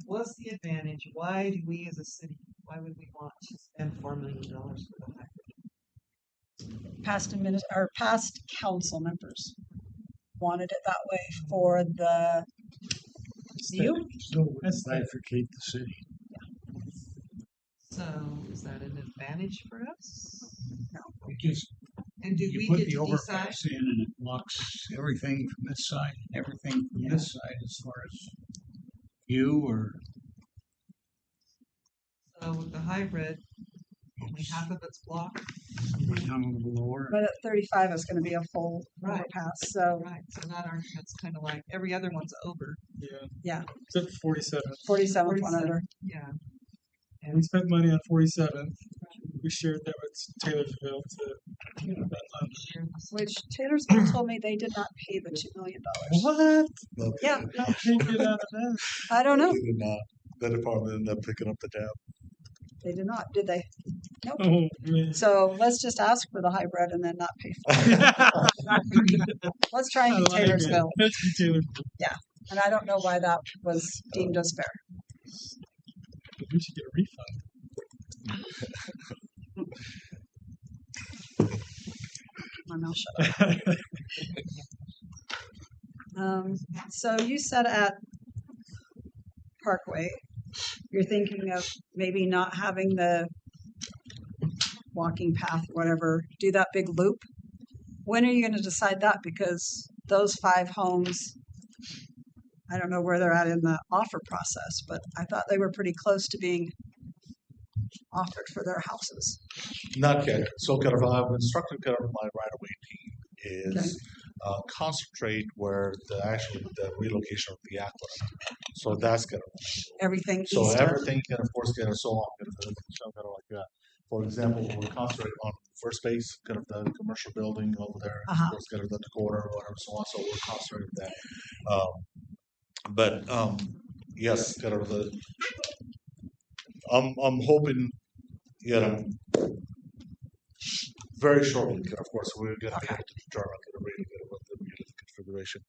What's the advantage? Why do we as a city, why would we want to spend $4 million for the hybrid? Past council members wanted it that way for the view. So let's bifurcate the city. So is that an advantage for us? No. Just And do you we put get the to decide? overpass in and it blocks everything from this side, everything from this side as far as you or So with the hybrid, only half of it's blocked. down a little lower. But at 35 is going to be a full Right. overpass. So Right, so that argument's kind of like every other one's over. yeah, Except 47. 47th one under. Yeah. We spent money on 47th. We shared that with Taylorsville to get that done. Which Taylorsville told me they did not pay the $2 million. What? No, Yeah. How can you get out of that? I don't know. They did not. The department ended up picking up the tab. They did not, did they? Nope. Oh, man. So let's just ask for the hybrid and then not pay for it. Let's try and be I like it. Taylorsville. Let's be Taylorsville. Yeah. And I don't know why that was deemed as fair. We should get a refund. My mouth shut up. So you said at Parkway, you're thinking of maybe not having the walking path, whatever, do that big loop. When are you going to decide that? Because those 5 homes, I don't know where they're at in the offer process, but I thought they were pretty close to being offered for their houses. Not yet. So kind of I've instructed kind of my right-of-way team is concentrate where the relocation of the aqueduct. So that's kind of Everything so east of- everything can of course get so on kind of like that. For example, we're concentrating on first base, kind of the commercial building over there, Uh-huh. of course, kind of the corner or whatever, so on. So we're concentrating that. Yes, kind of the. I'm hoping, very shortly. Of course, we're going to be able to determine really what the configuration.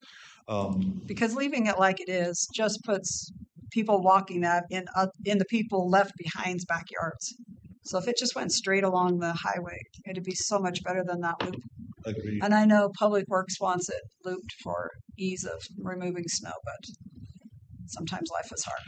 Because leaving it like it is just puts people walking that in the people left behind's backyards. So if it just went straight along the highway, it'd be so much better than that loop. Agreed. And I know Public Works wants it looped for ease of removing snow, but sometimes life is hard.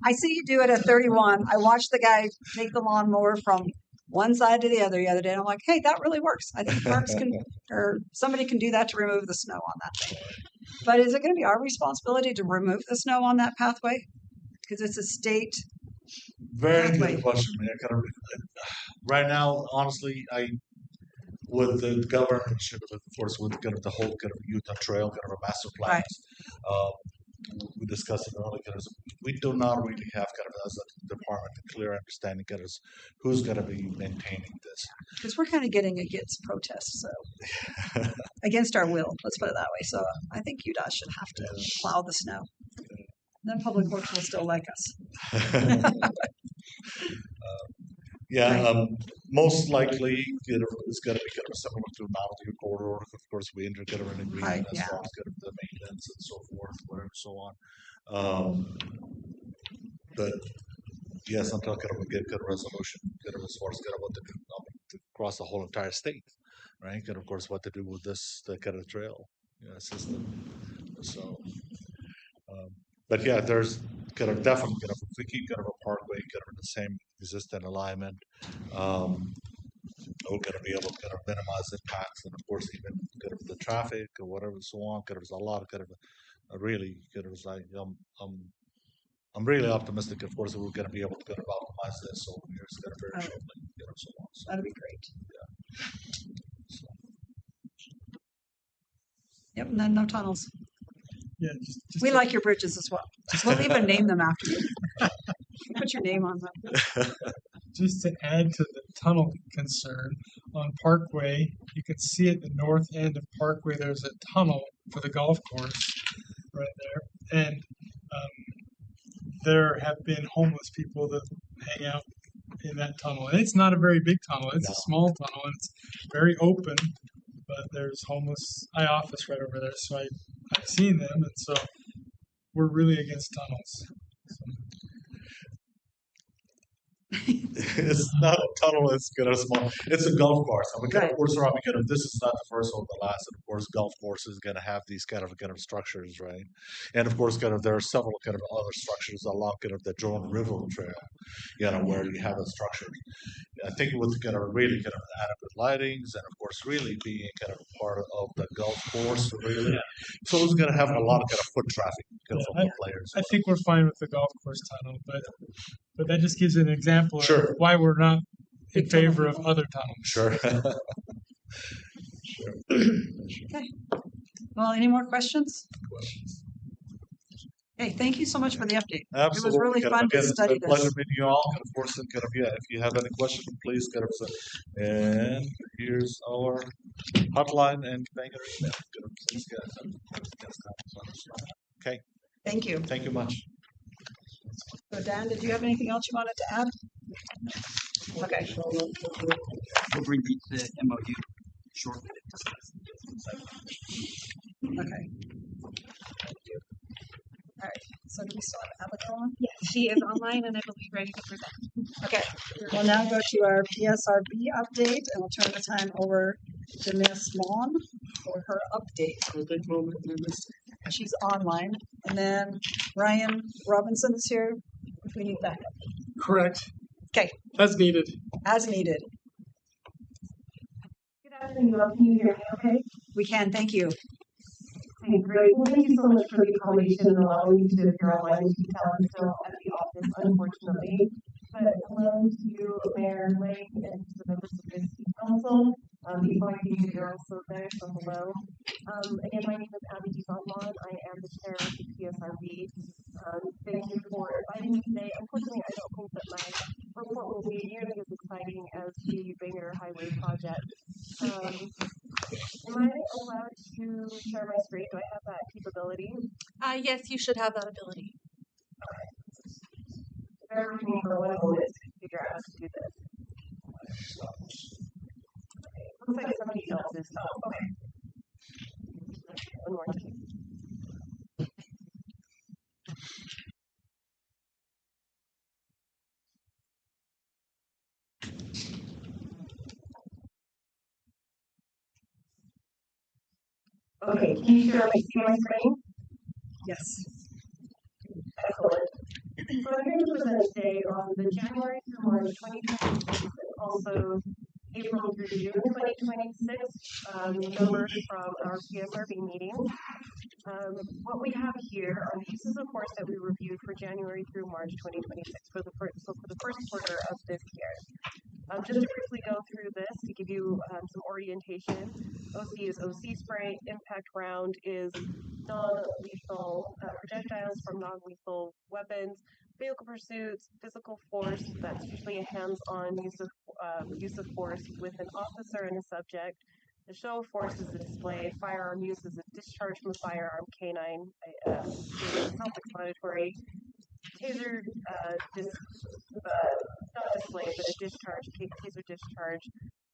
I see you do it at 31. I watched the guy take the lawnmower from one side to the other day, and I'm like, hey, that really works. I think parks can, or somebody can do that to remove the snow on that thing. But is it going to be our responsibility to remove the snow on that pathway? Because it's a state Very pathway. good question, man. Kind of, right now, honestly, with the government, of course, with kind of the whole kind of Utah Trail, kind of a master plan. Right. We discussed it earlier. Kind of, we do not really have kind of as a department a clear understanding kind of who's going to be maintaining this. Because we're kind of getting against protests, so against our will. Let's put it that way. So I think UDOT should have to plow the snow. Then Public Works will still like us. Yeah, most likely it's going to be kind of similar to Mountain Corridor. Of course, we enter kind of an agreement as far as kind of the maintenance and so forth, whatever, so on. But yes, until kind of we get kind of resolution, kind of as far as kind of what to do across the whole entire state, right? And of course, what to do with this the kind of trail system. So, but yeah, there's kind of definitely kind of if we keep kind of a parkway kind of in the same existing alignment, we're going to be able to kind of minimize impacts and of course even kind of the traffic or whatever so on. Kind of there's a lot of kind of really kind of like I'm really optimistic. Of course, that we're going to be able to kind of optimize this over the years kind of very shortly. So on. So, that'd be great. Yeah. So. Yep, and then no tunnels. Yeah, just We to- like your bridges as well. We'll even name them after you. Put your name on them. Just to add to the tunnel concern, on Parkway, you can see at the north end of Parkway, there's a tunnel for the golf course right there. And there have been homeless people that hang out in that tunnel. And it's not a very big tunnel. It's a small tunnel and it's very open, but there's homeless office right over there. So I've seen them. And so we're really against tunnels. It's not a tunnel, it's kind of small. It's a golf course. I mean, kind of course, Robbie, kind of this is not the first or the last. And of course, golf course is going to have these kind of structures, right? And of course, kind of there are several kind of other structures along kind of the Jordan River Trail, where you have a structure. I think with kind of really kind of adequate lightings and of course really being kind of part of the golf course, really. So it's going to have a lot of kind of foot traffic kind of from the players. I think we're fine with the golf course tunnel, but that just gives an example of Sure. why we're not in favor of other tunnels. Sure. Okay. Well, any more questions? Hey, thank you so much for the update. Absolutely. It was really Kind of, fun to again, study it's been a pleasure this. meeting you all. And of course, and kind of, if you have any questions, please kind of and here's our hotline and thank you. Please, okay. Thank you. Thank you much. So Dan, did you have anything else you wanted to add? Okay. We'll bring the MOU shortly. Okay. All right. So do we still have Abigail on? Yes, she is online and I believe ready to present. Okay. We'll now go to our PSRB update and we'll turn the time over to Ms. Mon for her update. She's online. And then Ryan Robinson is here if we need backup. Correct. Okay. As needed. As needed. Good afternoon. Can you hear me okay? We can. Thank you. Okay, great. Well, thank you so much for the accommodation and allowing me to appear online. You can tell I'm still at the office, unfortunately. But hello to Mayor Lang and to the members of the city council. The EYD are also there, so hello. Again, my name is Abby Duzanman. I am the chair of the PSRB. Thank you for inviting me today. Unfortunately, I don't think that my report will be nearly as exciting as the Banger Highway project. Am I allowed to share my screen? Do I have that capability? Yes, you should have that ability. Bear with me for 1 moment to figure out how to do this. Looks like somebody else is. Oh, okay. One more time. Okay, can you see my screen? Yes. Excellent. So I'm here to present today on the January through March 2026 and also April through June 2026 numbers from our PSRB meeting. What we have here are the uses of force that we reviewed for January through March 2026 for the first quarter of this year. Just to briefly go through this to give you some orientation, OC is OC spray, impact round is non-lethal projectiles from non-lethal weapons, vehicle pursuits, physical force, that's usually a hands-on use of force with an officer and a subject. The show of force is a display. Firearm use is a discharge from a firearm. Canine is self-explanatory. Taser, not display, but a discharge. Taser discharge.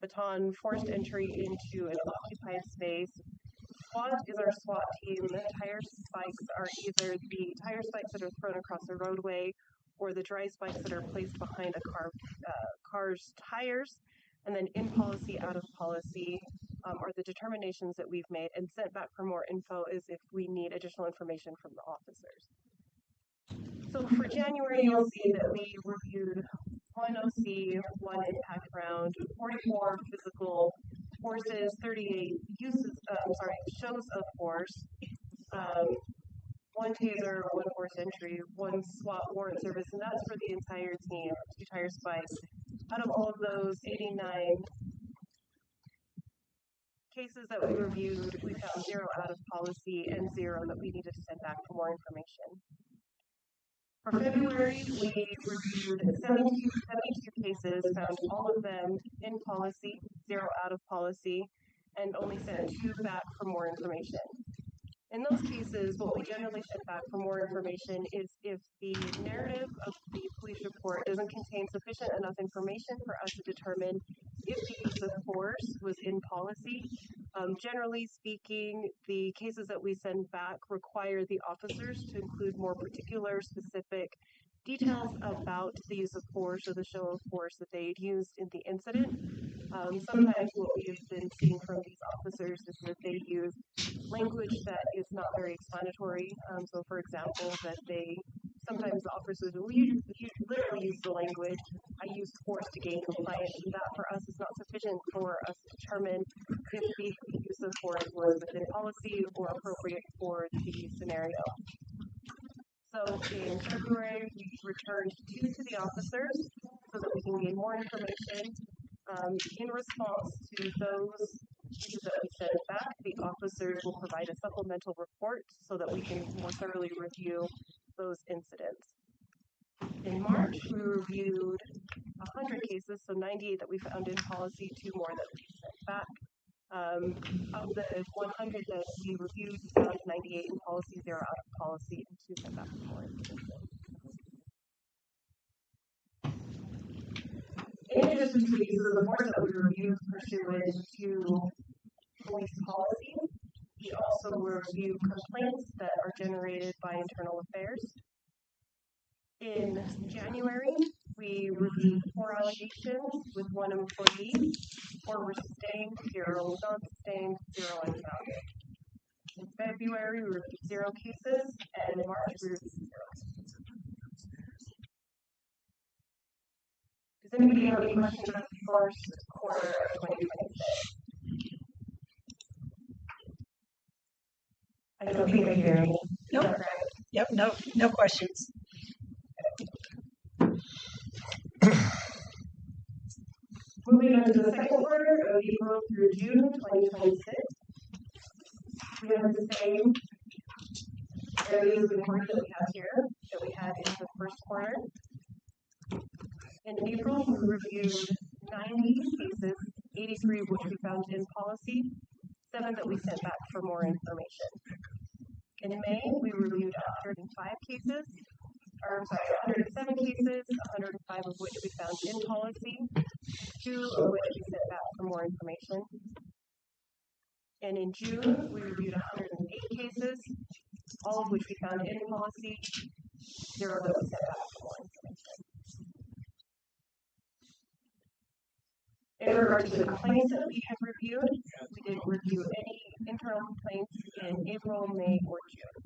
Baton, forced entry into an occupied space. SWAT is our SWAT team. The tire spikes are either the tire spikes that are thrown across the roadway or the dry spikes that are placed behind a car's tires. And then in policy, out of policy are the determinations that we've made, and sent back for more info is if we need additional information from the officers. So for January, you'll see that we reviewed 1 OC, 1 impact round, 44 physical forces, 38 shows of force, 1 taser, 1 force entry, 1 SWAT warrant service, and that's for the entire team, 2 tire spikes. Out of all of those 89 cases that we reviewed, we found 0 out of policy and 0 that we needed to send back for more information. For February, we reviewed 72 cases, found all of them in policy, 0 out of policy, and only sent 2 back for more information. In those cases, what we generally send back for more information is if the narrative of the police report doesn't contain sufficient enough information for us to determine if the use of force was in policy. Generally speaking, the cases that we send back require the officers to include more particular, specific details about the use of force or the show of force that they used in the incident. Sometimes what we have been seeing from these officers is that they use language that is not very explanatory. So, for example, that sometimes the officers will literally use the language, I used force to gain compliance, and that for us is not sufficient for us to determine if the use of force was within policy or appropriate for the scenario. So in February, we returned 2 to the officers so that we can gain more information. In response to those cases that we sent back, the officers will provide a supplemental report so that we can more thoroughly review those incidents. In March, we reviewed 100 cases, so 98 that we found in policy, 2 more that we sent back. Of the 100 that we reviewed, we found 98 in policy, 0 out of policy, and 2 sent back for more information. In addition to the uses of force that we reviewed pursuant to police policy, we also review complaints that are generated by internal affairs. In January, we reviewed 4 allegations with 1 employee, 4 were sustained, 0 non-sustained, 0 unfounded. In February, we reviewed 0 cases, and in March, we reviewed 0. Does anybody have any questions about the first quarter of 2026? I don't think I hear any. Nope. Yep, no questions. Moving on to the second quarter of April through June 2026. We have the same areas of inquiry that we have here that we had in the first quarter. In April, we reviewed 90 cases, 83 of which we found in policy, 7 that we sent back for more information. In May, we reviewed 105 cases, 107 cases, 105 of which we found in policy, 2 of which we sent back for more information. And in June, we reviewed 108 cases, all of which we found in policy, 0 that we sent back for more information. In regard to the complaints that we have reviewed, we didn't review any internal complaints in April, May, or June.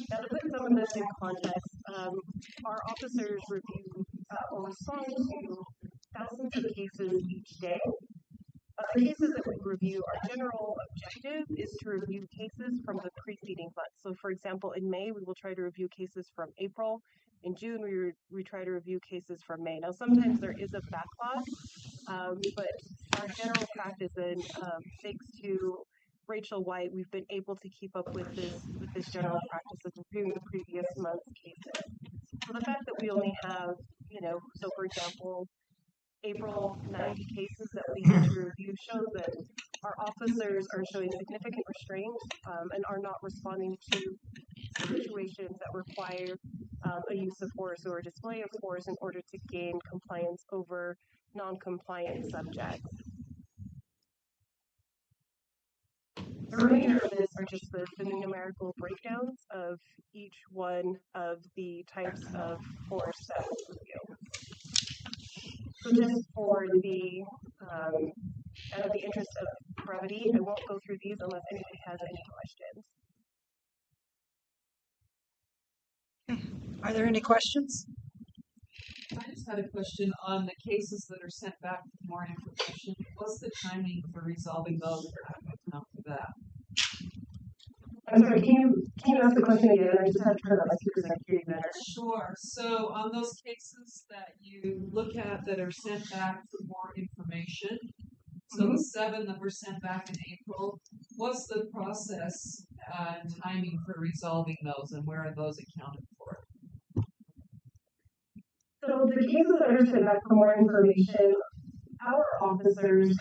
Now, to put some of this in context, our officers review or respond to thousands of cases each day. The cases that we review, our general objective is to review cases from the preceding month. So, for example, in May, we will try to review cases from April. In June, we try to review cases from May. Now, sometimes there is a backlog, but our general practice, and thanks to Rachel White, we've been able to keep up with this general practice of reviewing the previous month's cases. So the fact that we only have, so for example, April 90 cases that we had to review shows that our officers are showing significant restraint and are not responding to situations that require a use of force or a display of force in order to gain compliance over non-compliant subjects. The remainder of this are just the numerical breakdowns of each one of the types of force that we review. So just for the out of the interest of brevity, I won't go through these unless anybody has any questions. Are there any questions? I just had a question on the cases that are sent back with more information. What's the timing for resolving those or account for that? I'm sorry, can you ask the question again? I just had to turn on my speakers, I can hear you better. Sure. So on those cases that you look at that are sent back for more information, so the 7 that were sent back in April, what's the process and timing for resolving those, and where are those accounted for? So the cases that are sent back for more information, our officers,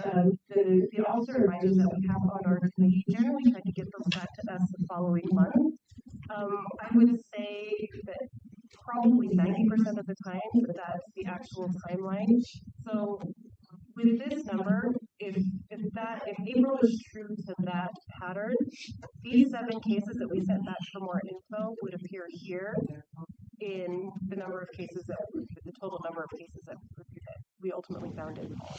the officer advisors that we have on our committee generally try to get those back to us the following month. I would say that probably 90% of the time that's the actual timeline. So with this number, if April is true to that pattern, these 7 cases that we sent back for more info would appear here in the number of cases that the total number of cases that we ultimately found in all.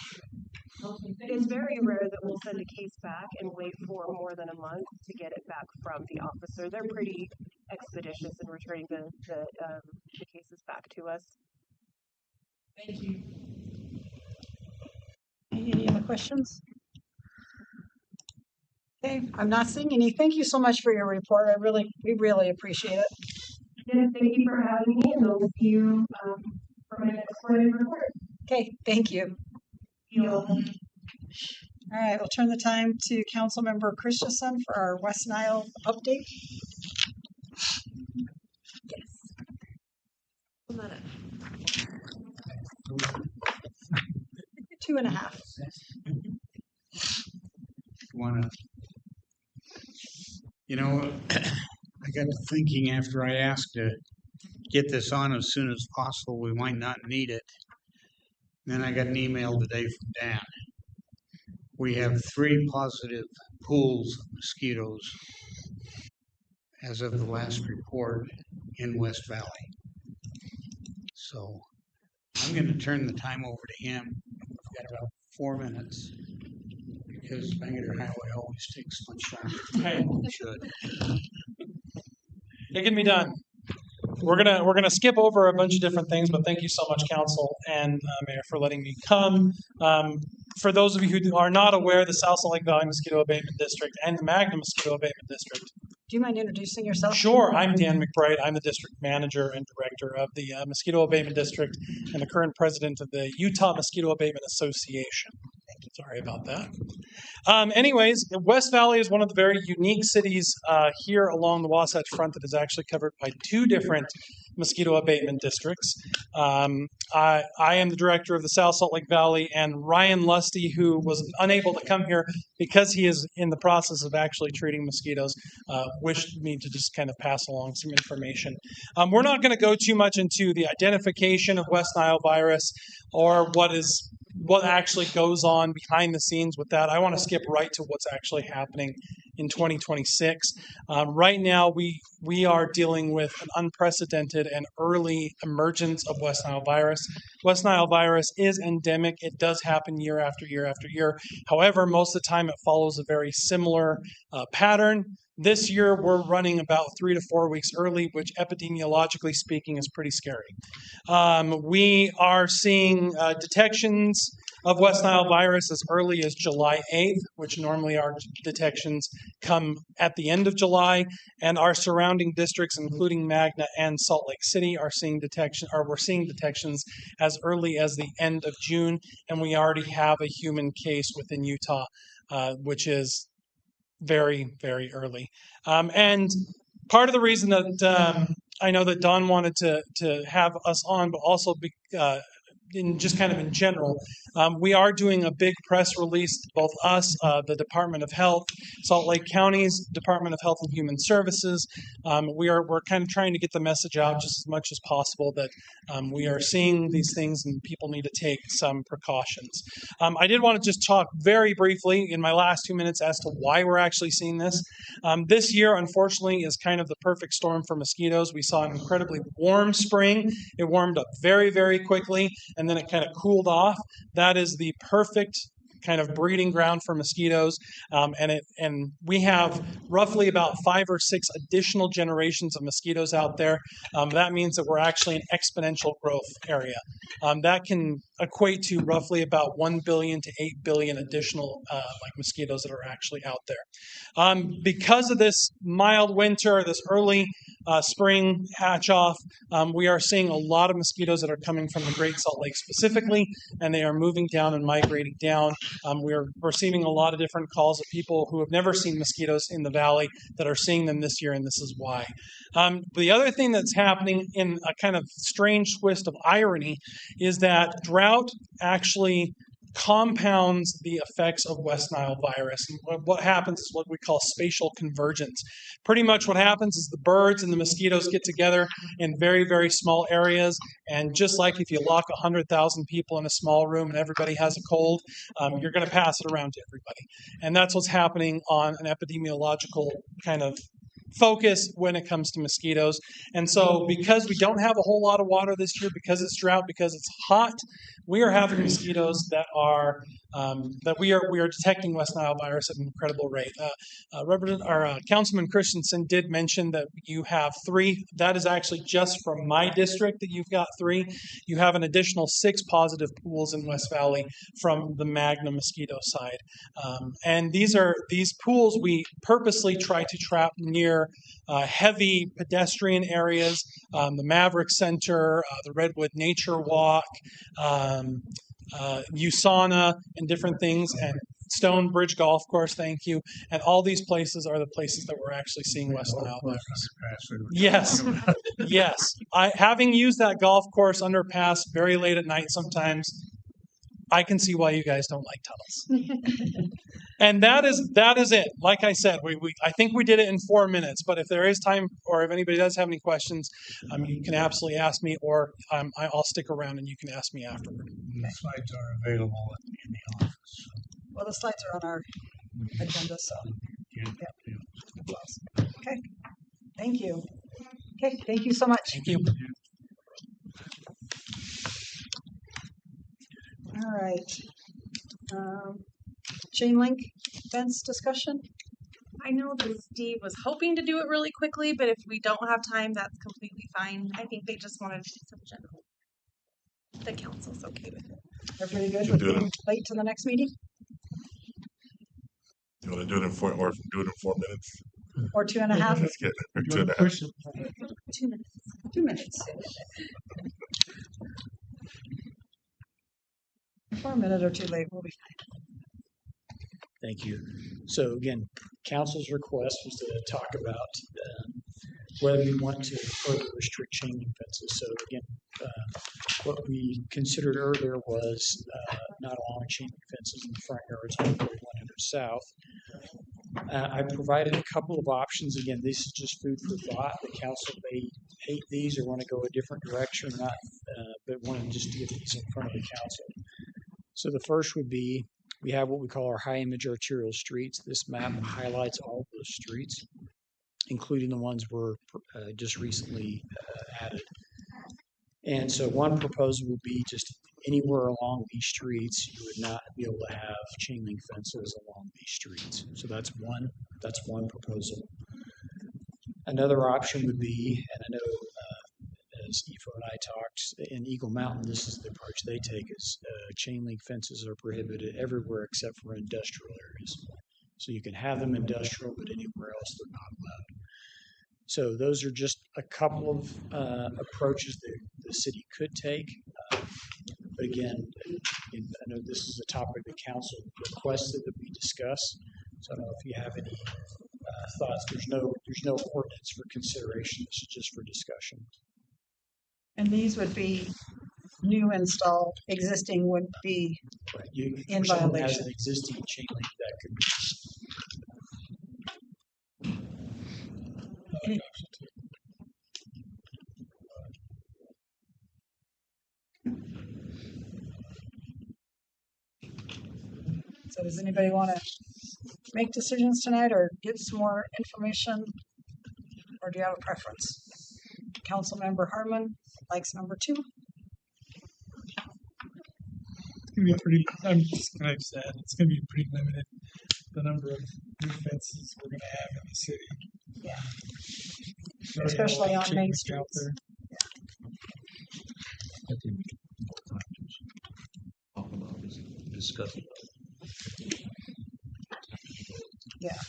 It's very rare that we'll send a case back and wait for more than a month to get it back from the officer. They're pretty expeditious in returning the cases back to us. Thank you. Any other questions? Okay, I'm not seeing any. Thank you so much for your report. We really appreciate it. Yes, thank you for having me, and I'll see you for my next quarterly report. Okay, thank you. All right, we'll turn the time to Councilmember Christensen for our West Nile update. Yes. 2.5. I got to thinking after I asked to get this on as soon as possible, we might not need it. Then I got an email today from Dan. We have 3 positive pools of mosquitoes as of the last report in West Valley. So I'm going to turn the time over to him. We've got about 4 minutes because Bangor Highway always takes much longer than it should. It can be done. We're gonna skip over a bunch of different things, but thank you so much, Council and Mayor, for letting me come. For those of you who are not aware, the South Salt Lake Valley Mosquito Abatement District and the Magna Mosquito Abatement District. Do you mind introducing yourself? Sure. I'm Dan McBride. I'm the district manager and director of the Mosquito Abatement District and the current president of the Utah Mosquito Abatement Association. Sorry about that. Anyways, West Valley is one of the very unique cities here along the Wasatch Front that is actually covered by 2 different mosquito abatement districts. I am the director of the South Salt Lake Valley, and Ryan Lusty, who was unable to come here because he is in the process of actually treating mosquitoes, wished me to just kind of pass along some information. We're not going to go too much into the identification of West Nile virus or what actually goes on behind the scenes with that. I want to skip right to what's actually happening in 2026. Right now, we are dealing with an unprecedented and early emergence of West Nile virus. West Nile virus is endemic. It does happen year after year after year. However, most of the time it follows a very similar pattern. This year, we're running about 3 to 4 weeks early, which epidemiologically speaking is pretty scary. We are seeing detections of West Nile virus as early as July 8th, which normally our detections come at the end of July, and our surrounding districts, including Magna and Salt Lake City, we're seeing detections as early as the end of June, and we already have a human case within Utah, which is very, very early. And part of the reason that I know that Don wanted to have us on, but also just kind of in general, we are doing a big press release, both us, the Department of Health, Salt Lake County's Department of Health and Human Services. We're kind of trying to get the message out just as much as possible that we are seeing these things and people need to take some precautions. I did want to just talk very briefly in my last 2 minutes as to why we're actually seeing this. This year, unfortunately, is kind of the perfect storm for mosquitoes. We saw an incredibly warm spring. It warmed up very, very quickly, and then it kind of cooled off. That is the perfect kind of breeding ground for mosquitoes, and we have roughly about 5 or 6 additional generations of mosquitoes out there. That means that we're actually an exponential growth area. That can equate to roughly about 1 billion to 8 billion additional mosquitoes that are actually out there. Because of this mild winter, this early spring hatch off, we are seeing a lot of mosquitoes that are coming from the Great Salt Lake specifically, and they are moving down and migrating down. We're receiving a lot of different calls of people who have never seen mosquitoes in the valley that are seeing them this year, and this is why. The other thing that's happening in a kind of strange twist of irony is that drought actually compounds the effects of West Nile virus. And what happens is what we call spatial convergence. Pretty much what happens is the birds and the mosquitoes get together in very, very small areas. And just like if you lock 100,000 people in a small room and everybody has a cold, you're going to pass it around to everybody. And that's what's happening on an epidemiological kind of focus when it comes to mosquitoes. And so because we don't have a whole lot of water this year, because it's drought, because it's hot, we are having mosquitoes that are we are detecting West Nile virus at an incredible rate. Councilman Christensen did mention that you have 3. That is actually just from my district that you've got 3. You have an additional 6 positive pools in West Valley from the Magna mosquito side. And these pools we purposely try to trap near heavy pedestrian areas, the Maverick Center, the Redwood Nature Walk, USANA, and different things, and Stonebridge Golf Course, thank you. And all these places are the places that we're actually seeing West Nile virus. Yes, yes. Having used that golf course underpass very late at night sometimes, I can see why you guys don't like tunnels. And that is it. Like I said, I think we did it in 4 minutes, but if there is time or if anybody does have any questions, you can absolutely ask me, or I'll stick around and you can ask me afterward. The slides are available in the office. Well, the slides are on our agenda, so. Yeah. Okay. Thank you. Okay, thank you so much. Thank you. All right. Chain link fence discussion? I know that Steve was hoping to do it really quickly, but if we don't have time, that's completely fine. I think they just wanted some general. The council's okay with it. Everybody good with being late to the next meeting? You want to do it in 4 minutes? Or 2.5? Let's get it. 2.5. 2 minutes. 2 minutes. 4 minutes or 2 late, we'll be fine. Thank you. So again, council's request was to talk about whether we want to further restrict chain link fences. So again, what we considered earlier was not allowing chain link fences in the front yards on 4100 South. I provided a couple of options. Again, this is just food for thought. The council may hate these or want to go a different direction or not, but wanted just to get these in front of the council. So the first would be, we have what we call our high image arterial streets. This map highlights all of those streets, including the ones we're just recently added. And so one proposal would be just anywhere along these streets, you would not be able to have chain link fences along these streets. So that's one proposal. Another option would be, and I know as Ifo and I talked, in Eagle Mountain, this is the approach they take, is chain link fences are prohibited everywhere except for industrial areas. So you can have them industrial, but anywhere else they're not allowed. So those are just a couple of approaches that the city could take. But again, I know this is a topic the council requested that we discuss. So I don't know if you have any thoughts. There's no ordinance for consideration. This is just for discussion. And these would be new install, existing would be in For someone who has violation. an existing chain link, that could be. So does anybody want to make decisions tonight or get some more information? Or do you have a preference? Councilmember Harmon likes number 2. It's gonna be pretty, I'm just gonna have said, it's gonna be pretty limited, the number of new fences we're gonna have in the city. Yeah. We already have a Especially lot of on main chain link out streets. there. I think we can talk about this, discuss it. Yeah.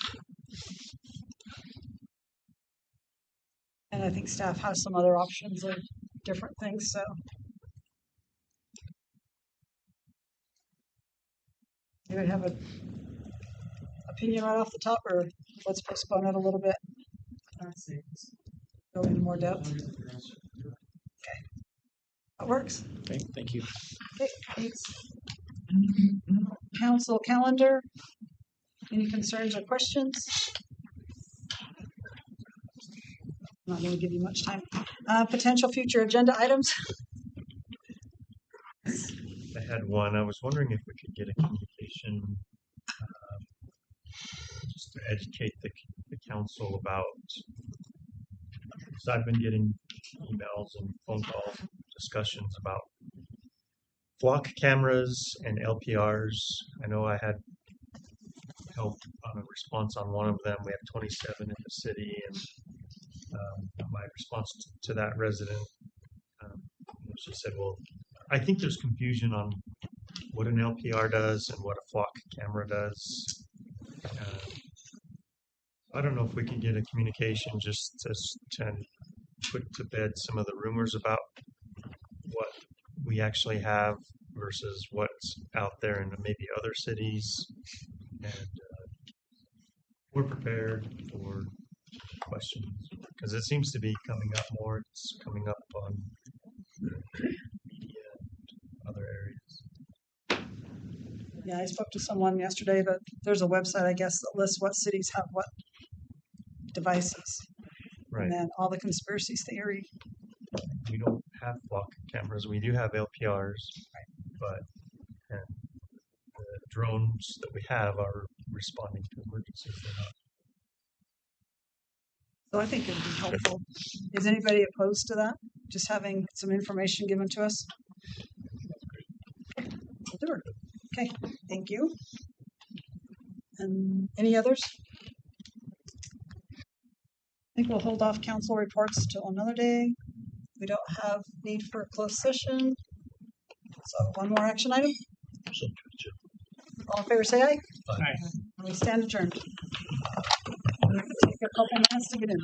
And I think staff has some other options of different things, so. You would have an opinion right off the top, or let's postpone it a little bit? Go into more depth? Okay. That works. Okay, thank you. Okay, thanks. Council calendar. Any concerns or questions? I'm not going to give you much time. Potential future agenda items. I had one. I was wondering if we could get a communication just to educate the council about, because I've been getting emails and phone calls, discussions about flock cameras and LPRs. I know I had help on a response on one of them. We have 27 in the city, and my response to that resident, she said, well, I think there's confusion on what an LPR does and what a flock camera does. I don't know if we could get a communication just to put to bed some of the rumors about what we actually have versus what's out there in maybe other cities. And we're prepared for questions because it seems to be coming up more. It's coming up on media and other areas. Yeah, I spoke to someone yesterday that there's a website, I guess, that lists what cities have what devices. Right. And then all the conspiracy theory. We don't have flock cameras. We do have LPRs, but the drones that we have are responding to emergencies. They're not. So I think it would be helpful. Is anybody opposed to that? Just having some information given to us? We'll do it. Okay, thank you. And any others? I think we'll hold off council reports till another day. We don't have need for a closed session. So one more action item. All in favor, say aye. Aye. And we stand adjourned. Take a couple minutes to get in.